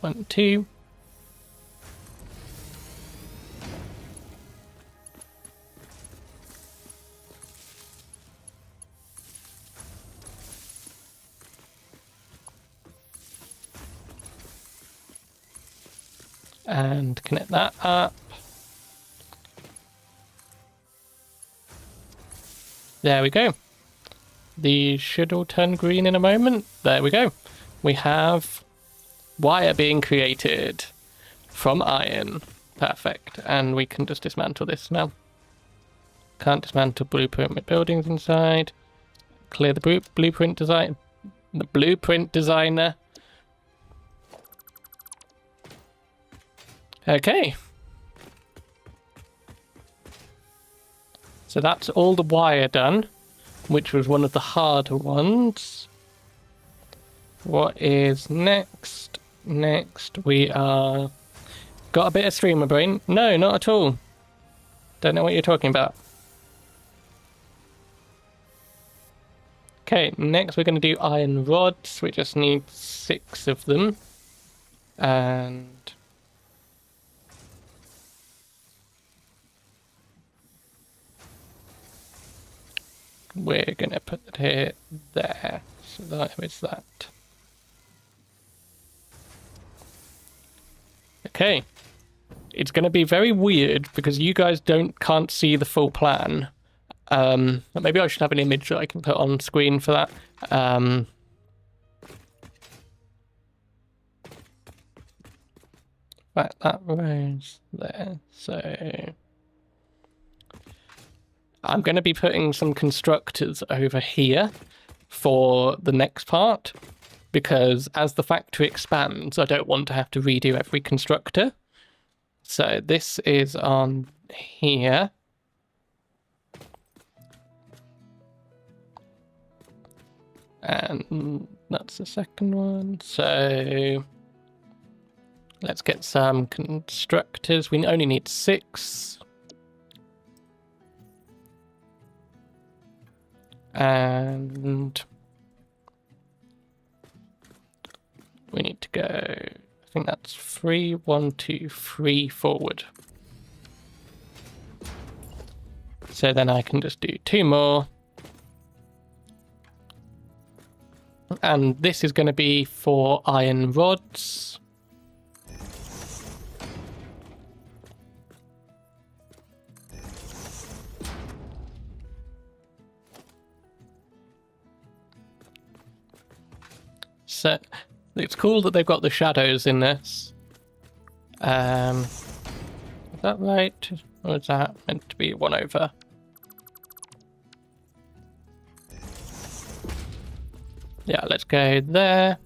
One, two. And connect that up. There we go. These should all turn green in a moment. There we go. We have wire being created from iron. Perfect. And we can just dismantle this now. Can't dismantle blueprint with buildings inside. Clear the blueprint design. The blueprint designer. Okay. So that's all the wire done, which was one of the harder ones. What is next? Next, we are... Got a bit of streamer brain? No, not at all. Don't know what you're talking about. Okay, next we're going to do iron rods. We just need 6 of them. And... we're going to put it here, there. So that is that. Okay. It's going to be very weird because you guys can't see the full plan. Maybe I should have an image that I can put on screen for that. Right, that rows there. So I'm going to be putting some constructors over here for the next part, because as the factory expands, I don't want to have to redo every constructor. So this is on here. And that's the second one. So let's get some constructors. We only need 6. And we need to go, I think that's 3, 1, 2, 3 forward. So then I can just do 2 more. And this is going to be for iron rods. So it's cool that they've got the shadows in this. Is that right? Or is that meant to be 1 over? Yeah, let's go there.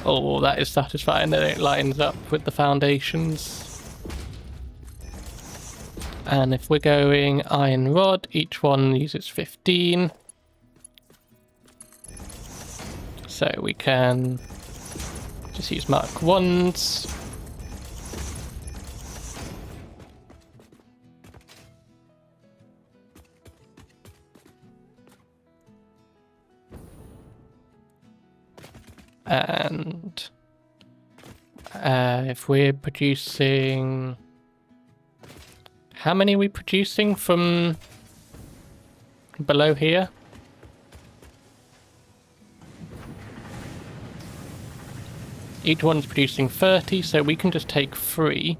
Oh, that is satisfying that it lines up with the foundations. And if we're going iron rod, each one uses 15. So we can just use Mark 1s. And if we're producing... How many are we producing from below here? Each one's producing 30, so we can just take 3.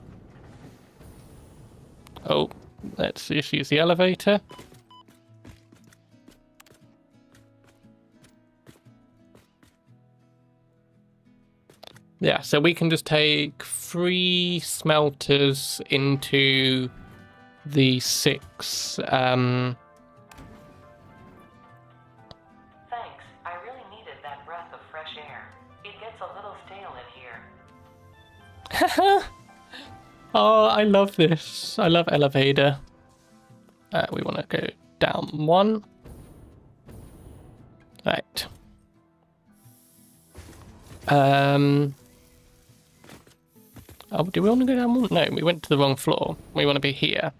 Oh, let's just use the elevator. Yeah, so we can just take 3 smelters into the 6. Thanks. I really needed that breath of fresh air. It gets a little stale in here. Oh, I love this. I love elevator. We want to go down 1. Right. Oh, do we want to go down 1? No, we went to the wrong floor. We want to be here.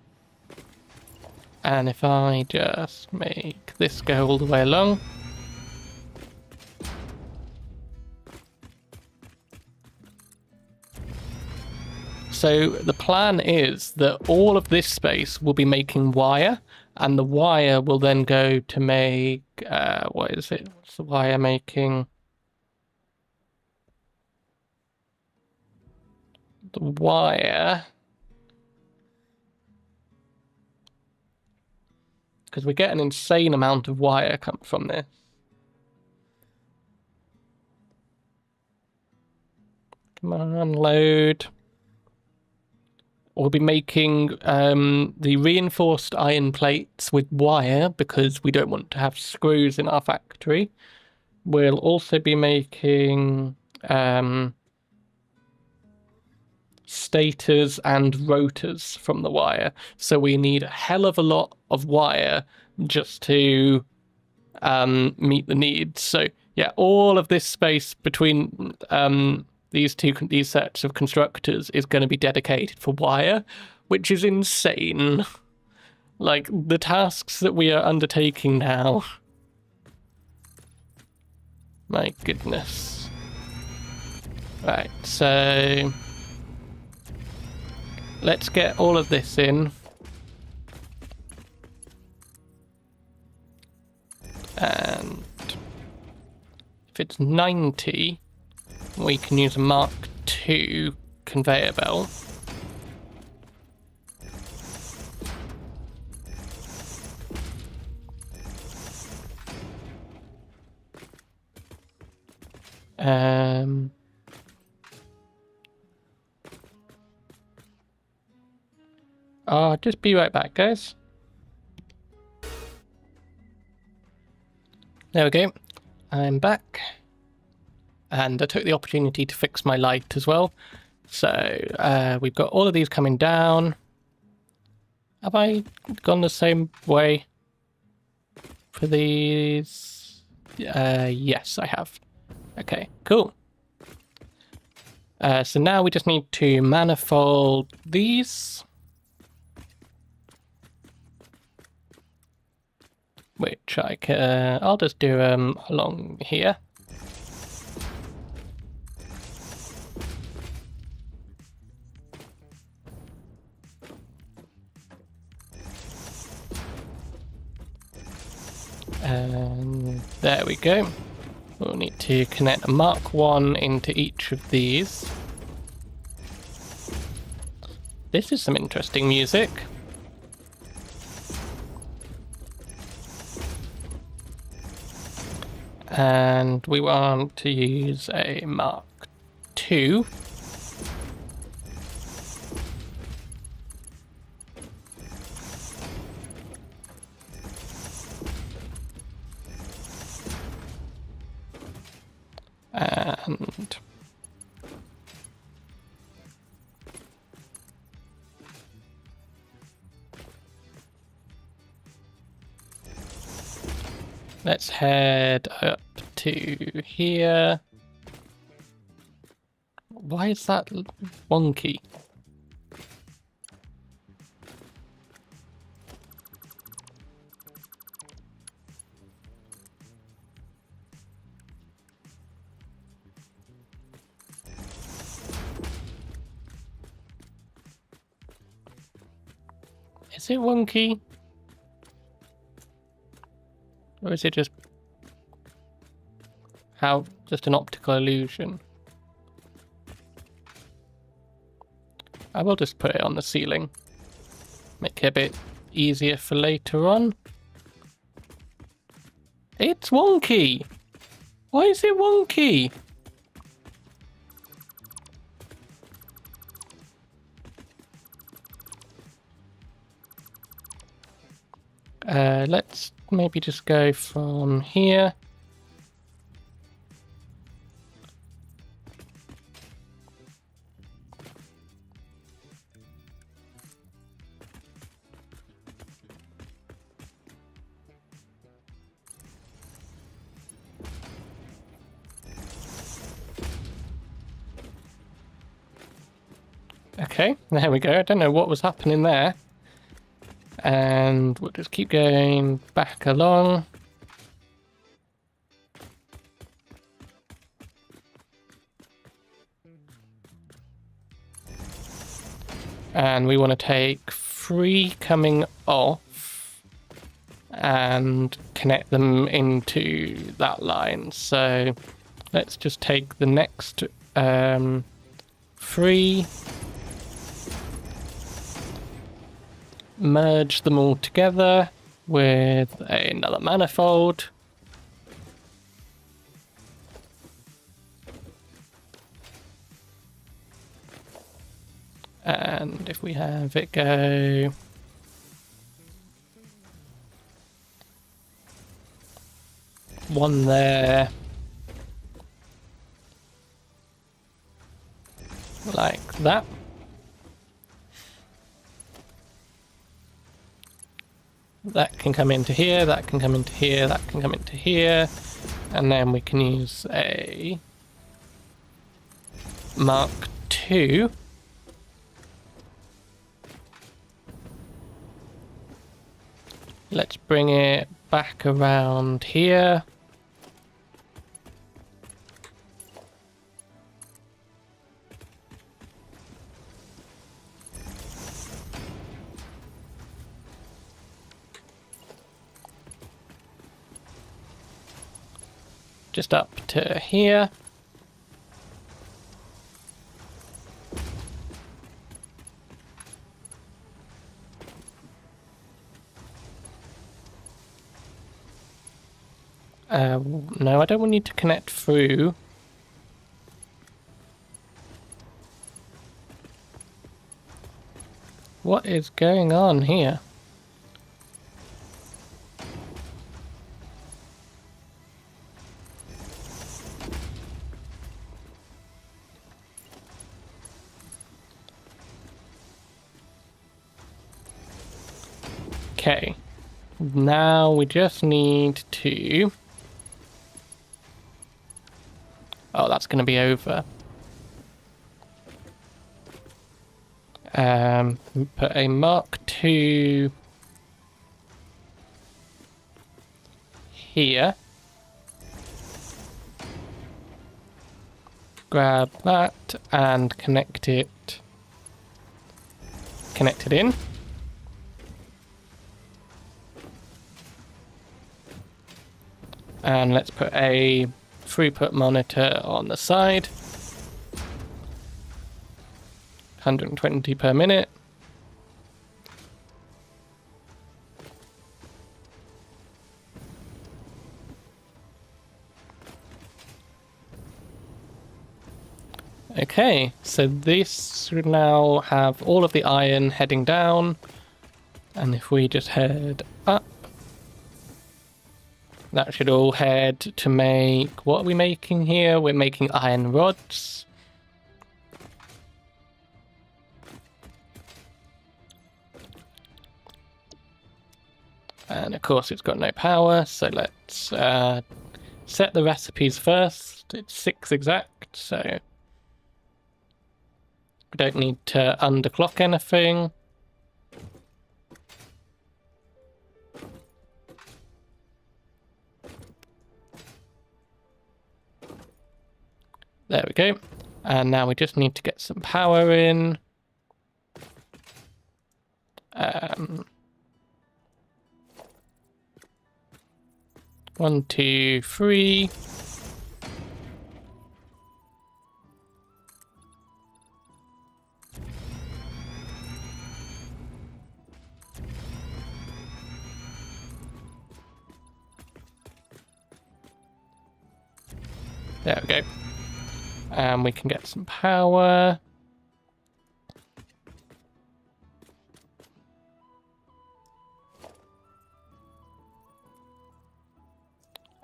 And if I just make this go all the way along. So the plan is that all of this space will be making wire, and the wire will then go to make, what is it? What's the wire making? The wire... Because we get an insane amount of wire come from this. Come on, load. We'll be making the reinforced iron plates with wire because we don't want to have screws in our factory. We'll also be making stators and rotors from the wire. So we need a hell of a lot of wire just to meet the needs. So yeah, all of this space between these sets of constructors is going to be dedicated for wire, which is insane. Like, the tasks that we are undertaking now. My goodness. Right, so let's get all of this in. And if it's 90, we can use a Mark II conveyor belt. I'll just be right back, guys. There we go. I'm back. And I took the opportunity to fix my light as well. So we've got all of these coming down. Have I gone the same way for these? Yes, I have. Okay, cool. So now we just need to manifold these. Which I can, I'll just do along here. And there we go. We'll need to connect a Mark 1 into each of these. This is some interesting music. And we want to use a Mark II. And Let's head up to here. Why is that wonky? Is it wonky? Or is it just just an optical illusion? I will just put it on the ceiling. Make it a bit easier for later on. It's wonky! Why is it wonky? Let's maybe just go from here. Okay, there we go. I don't know what was happening there. And we'll just keep going back along. And we want to take 3 coming off and connect them into that line. So let's just take the next 3, merge them all together with another manifold. And if we have it go one there, like that. That can come into here, that can come into here, that can come into here, and then we can use a Mark II. Let's bring it back around here. Just up to here. No, I don't need to connect through. What is going on here? Okay, now we just need to... Oh, that's going to be over. Put a Mark II here. Grab that and connect it in. And let's put a throughput monitor on the side. 120 per minute. Okay, so this would now have all of the iron heading down, and if we just head up, that should all head to make... What are we making here? We're making iron rods. And of course it's got no power, so let's set the recipes first. It's 6 exact, so we don't need to underclock anything. There we go. And now we just need to get some power in. 1, 2, 3. There we go. And we can get some power.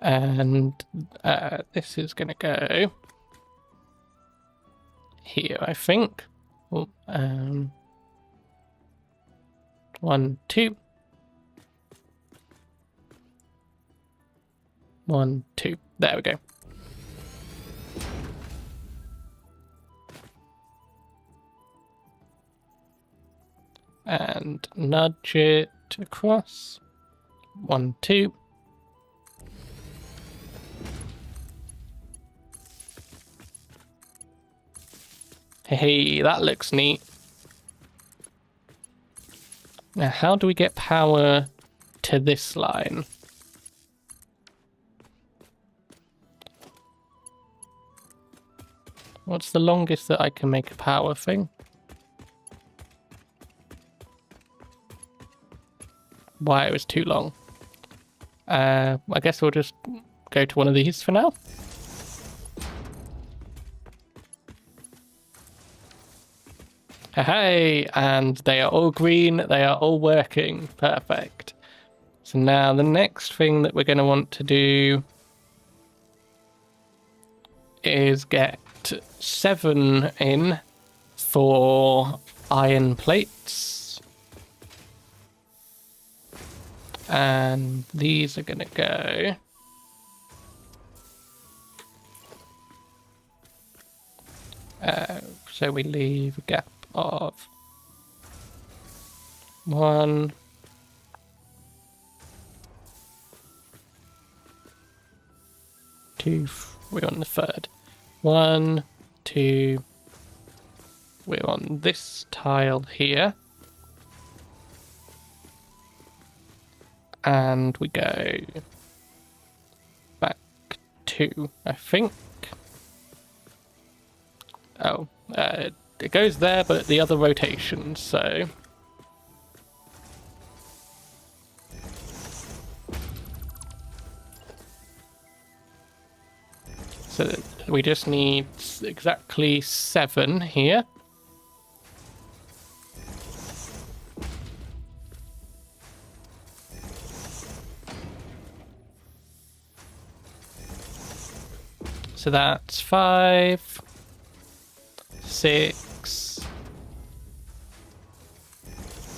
And this is going to go here, I think. Oh, 1, 2. 1, 2. There we go. And nudge it across. 1, 2. Hey, that looks neat. Now, how do we get power to this line? What's the longest that I can make a power thing? Wire is too long. I guess we'll just go to one of these for now. Hey, and they are all green, they are all working. Perfect. So now the next thing that we're going to want to do is get 7 in for iron plates. And these are going to go so we leave a gap of 1, 2, we're on the third. 1, 2, we're on this tile here. And we go back 2, I think. Oh, it goes there, but the other rotation, so... So we just need exactly 7 here. So that's 5, 6,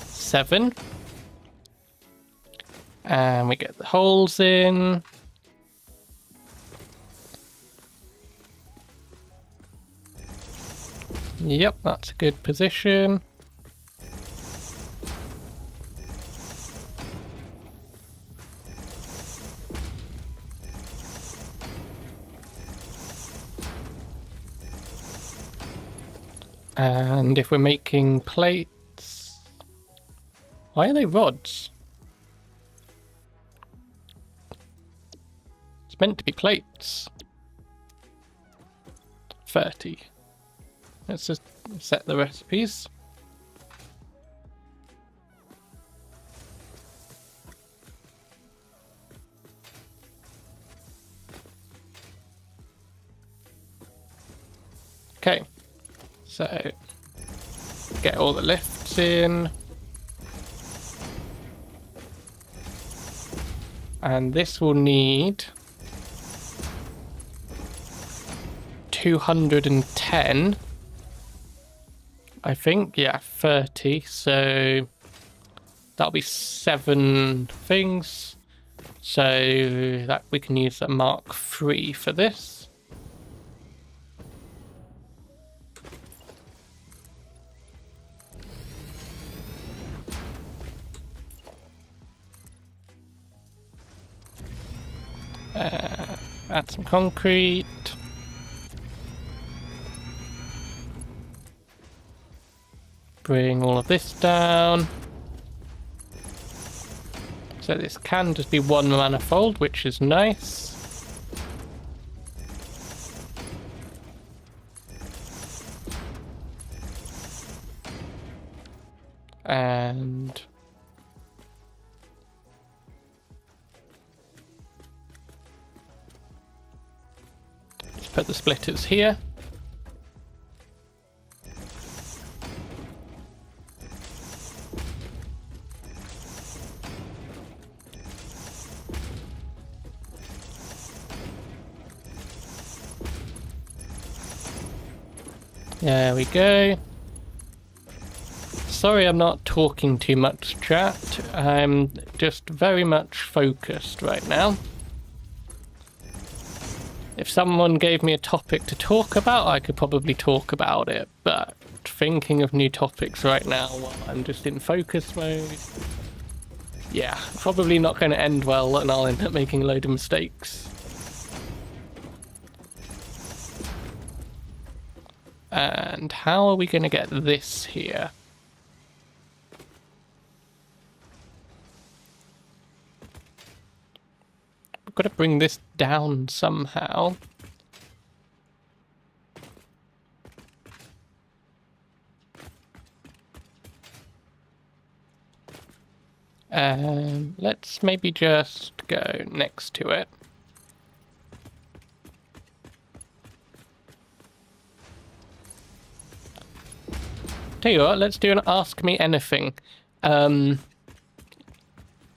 7. And we get the holes in. Yep, that's a good position. And if we're making plates... Why are they rods? It's meant to be plates. 30. Let's just set the recipes. Okay, so get all the lifts in. And this will need 210. I think, yeah, 30. So that'll be 7 things. So that we can use a Mark 3 for this. Add some concrete. Bring all of this down. So this can just be one manifold, which is nice. And let's put the splitters here. There we go. Sorry I'm not talking too much, chat. I'm just very much focused right now. If someone gave me a topic to talk about, I could probably talk about it, but thinking of new topics right now while I'm just in focus mode, yeah, probably not going to end well, and I'll end up making a load of mistakes. And how are we going to get this here? We've got to bring this down somehow. Let's maybe just go next to it. Tell you what, let's do an Ask Me Anything.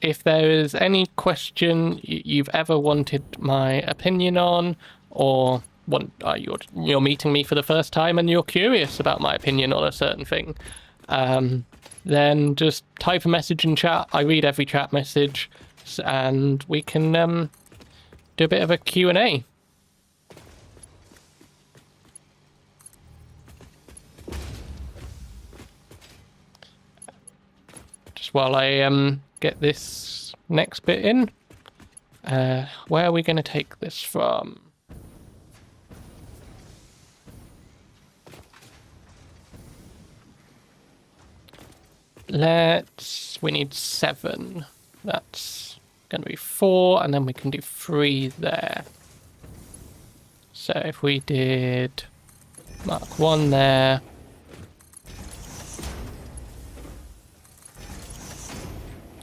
If there is any question you've ever wanted my opinion on, or you're meeting me for the first time and you're curious about my opinion on a certain thing, then just type a message in chat. I read every chat message, and we can do a bit of a Q&A. While I get this next bit in, where are we going to take this from? We need 7. That's going to be 4, and then we can do 3 there. So if we did Mark 1 there.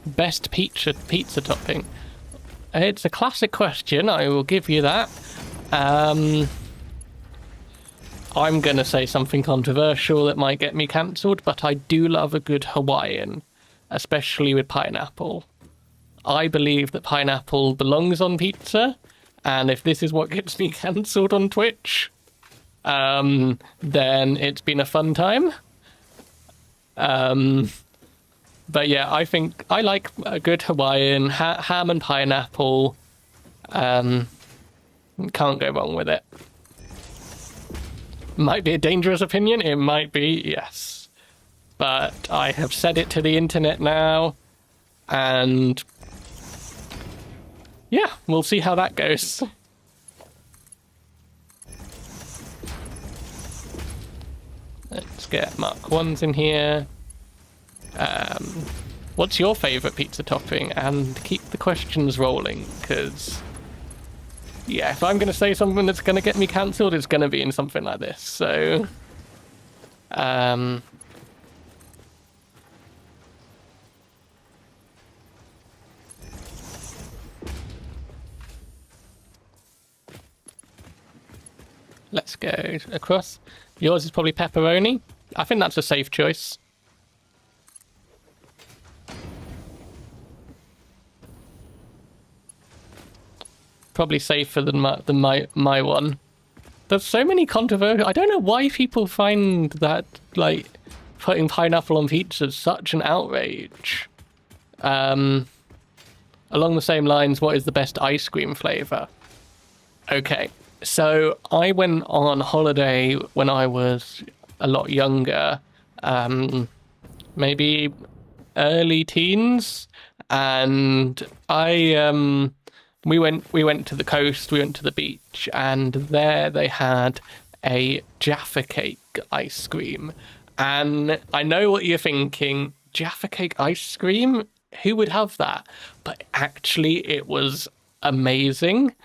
Best pizza topping. It's a classic question, I will give you that. I'm going to say something controversial that might get me cancelled, but I do love a good Hawaiian, especially with pineapple. I believe that pineapple belongs on pizza, and if this is what gets me cancelled on Twitch, then it's been a fun time. But yeah, I think I like a good Hawaiian, ham and pineapple. Can't go wrong with it. Might be a dangerous opinion, it might be, yes. But I have said it to the internet now, and yeah, we'll see how that goes. Let's get Mark 1s in here. What's your favourite pizza topping? And keep the questions rolling, because yeah, if I'm going to say something that's going to get me cancelled, it's going to be in something like this. So let's go across. Yours is probably pepperoni. I think that's a safe choice. Probably safer than my one. There's so many controversial. I don't know why people find that like putting pineapple on pizza is such an outrage. Along the same lines, what is the best ice cream flavor? Okay, so I went on holiday when I was a lot younger, maybe early teens, and we went to the coast, we went to the beach, and there they had a Jaffa Cake ice cream. And I know what you're thinking, Jaffa Cake ice cream? Who would have that? But actually, it was amazing.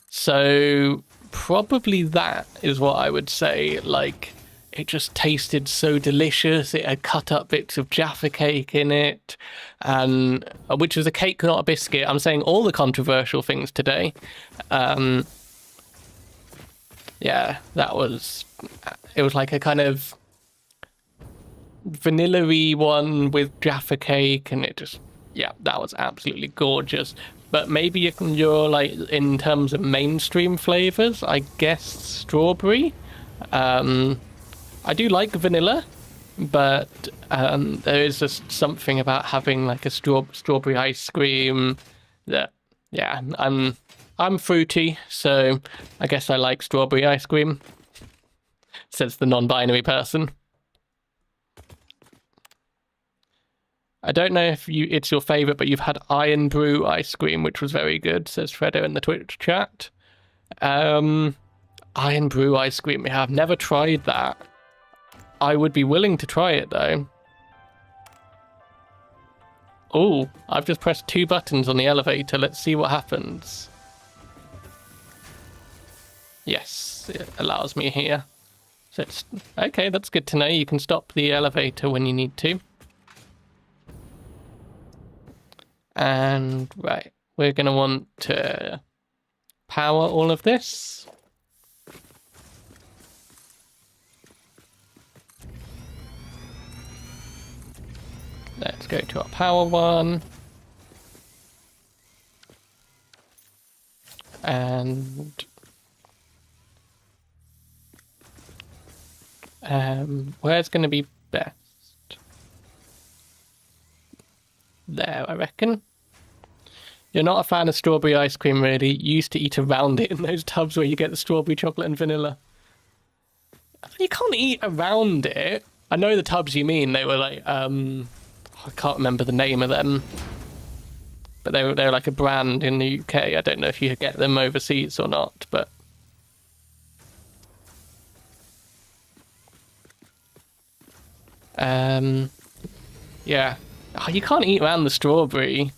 So probably that is what I would say. Like, it just tasted so delicious. It had cut up bits of Jaffa Cake in it, and which was a cake, not a biscuit. I'm saying all the controversial things today. Yeah, it was like a kind of vanilla-y one with Jaffa Cake, and that was absolutely gorgeous. But maybe you're like, in terms of mainstream flavors, I guess strawberry. I do like vanilla, but there is just something about having like a strawberry ice cream that, yeah, I'm fruity, so I guess I like strawberry ice cream, says the non-binary person. I don't know if it's your favorite, but you've had Iron Brew ice cream, which was very good, says Freddo in the Twitch chat. Iron Brew ice cream, yeah, I've never tried that. I would be willing to try it, though. Oh, I've just pressed 2 buttons on the elevator. Let's see what happens. Yes, it allows me here. So it's okay, that's good to know. You can stop the elevator when you need to. And right, we're going to want to power all of this. Let's go to our power one. And where's going to be best? There, I reckon. You're not a fan of strawberry ice cream, really. You used to eat around it in those tubs where you get the strawberry, chocolate, and vanilla. You can't eat around it. I know the tubs you mean. They were like, I can't remember the name of them. But they were like a brand in the UK. I don't know if you get them overseas or not, but... yeah. Oh, you can't eat around the strawberry.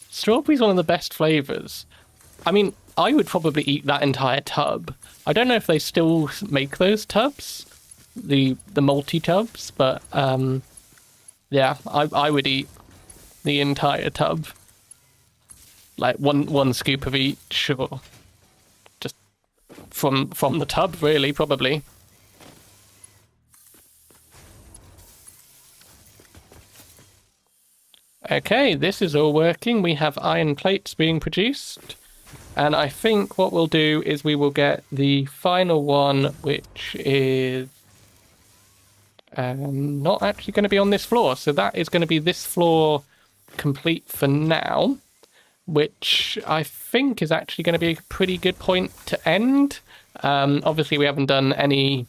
Strawberry's one of the best flavours. I mean, I would probably eat that entire tub. I don't know if they still make those tubs, the multi-tubs, but yeah, I would eat the entire tub. Like one scoop of each, or just from the tub, really, probably. Okay, this is all working. We have iron plates being produced. And I think what we'll do is we will get the final one, which is not actually going to be on this floor. So that is going to be this floor complete for now, which I think is actually going to be a pretty good point to end. Obviously, we haven't done any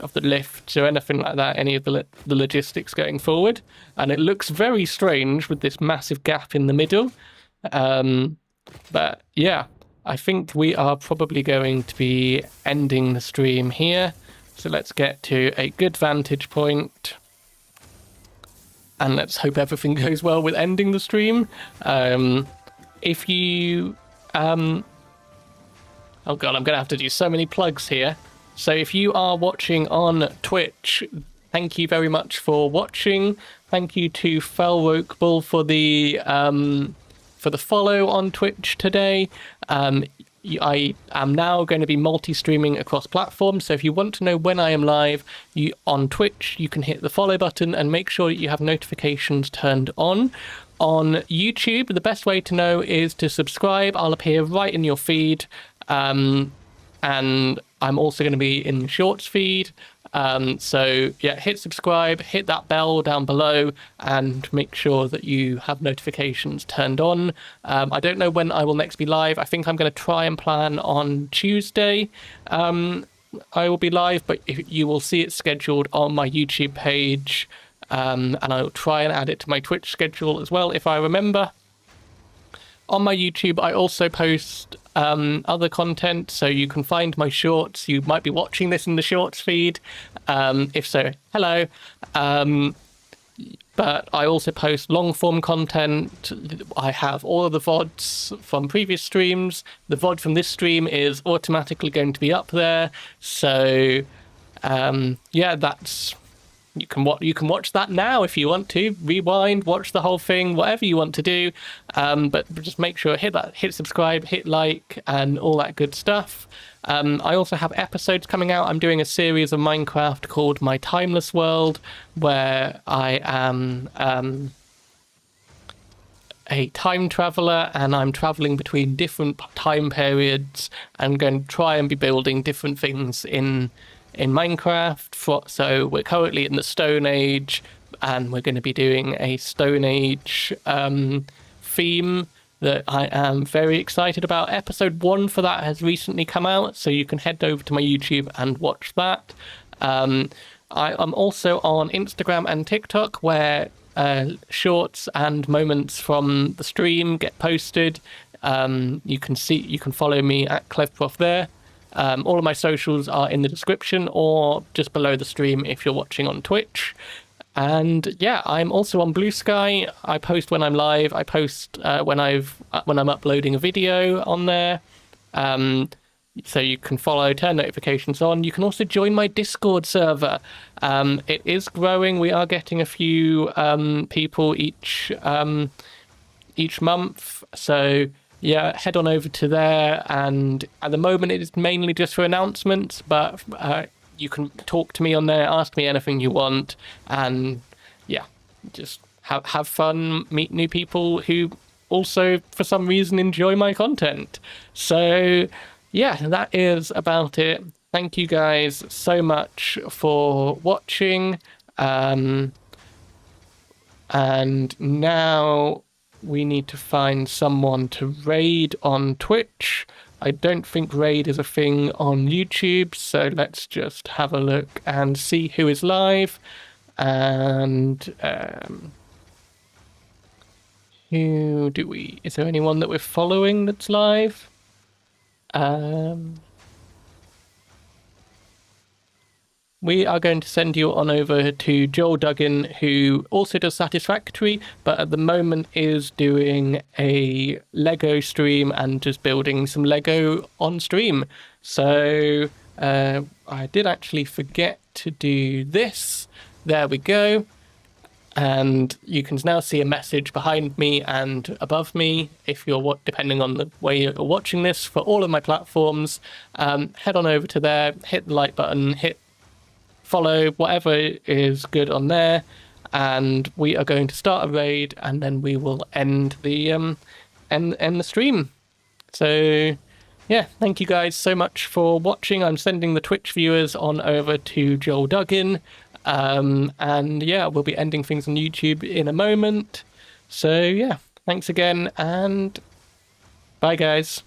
of the lifts or anything like that, any of the logistics going forward, and it looks very strange with this massive gap in the middle, but yeah, I think we are probably going to be ending the stream here. So let's get to a good vantage point, and let's hope everything goes well with ending the stream. If you oh god, I'm gonna have to do so many plugs here. So if you are watching on Twitch, thank you very much for watching. Thank you to Felrokebull for the follow on Twitch today. I am now going to be multi-streaming across platforms, so if you want to know when I am live on Twitch, you can hit the follow button and make sure that you have notifications turned on. On YouTube, the best way to know is to subscribe. I'll appear right in your feed. And I'm also going to be in the Shorts feed. So yeah, hit subscribe, hit that bell down below, and make sure that you have notifications turned on. I don't know when I will next be live. I think I'm going to try and plan on Tuesday. I will be live, but you will see it scheduled on my YouTube page, and I'll try and add it to my Twitch schedule as well if I remember. On my YouTube, I also post other content, so you can find my shorts. You might be watching this in the shorts feed. If so, hello. But I also post long-form content. I have all of the VODs from previous streams. The VOD from this stream is automatically going to be up there. So, yeah, that's... You can watch that now if you want to. Rewind, watch the whole thing, whatever you want to do. But just make sure hit subscribe, hit like, and all that good stuff. I also have episodes coming out. I'm doing a series of Minecraft called My Timeless World, where I am a time traveler, and I'm traveling between different time periods and going to try and be building different things in Minecraft. So we're currently in the Stone Age, and we're going to be doing a Stone Age theme that I am very excited about. Episode 1 for that has recently come out, so you can head over to my YouTube and watch that. I am also on Instagram and TikTok, where shorts and moments from the stream get posted. You can follow me at Clevprof there. All of my socials are in the description or just below the stream if you're watching on Twitch. And yeah, I'm also on Blue Sky. I post when I'm live. I post when I'm uploading a video on there. So you can follow, turn notifications on. You can also join my Discord server. It is growing. We are getting a few people each month. So yeah, head on over to there. And at the moment, it is mainly just for announcements, but you can talk to me on there, ask me anything you want, and yeah, just have fun, meet new people who also, for some reason, enjoy my content. So yeah, that is about it. Thank you guys so much for watching. And now we need to find someone to raid on Twitch. I don't think raid is a thing on YouTube, so let's just have a look and see who is live. And is there anyone that we're following that's live? We are going to send you on over to Joel Duggan, who also does Satisfactory, but at the moment is doing a Lego stream and just building some Lego on stream. So I did actually forget to do this. There we go. And you can now see a message behind me and above me, if you're depending on the way you're watching this, for all of my platforms. Head on over to there, hit the like button, hit follow, whatever is good on there, and we are going to start a raid, and then we will end the end the stream. So yeah, thank you guys so much for watching. I'm sending the Twitch viewers on over to Joel Duggan, and yeah, we'll be ending things on YouTube in a moment. So yeah, thanks again, and bye guys.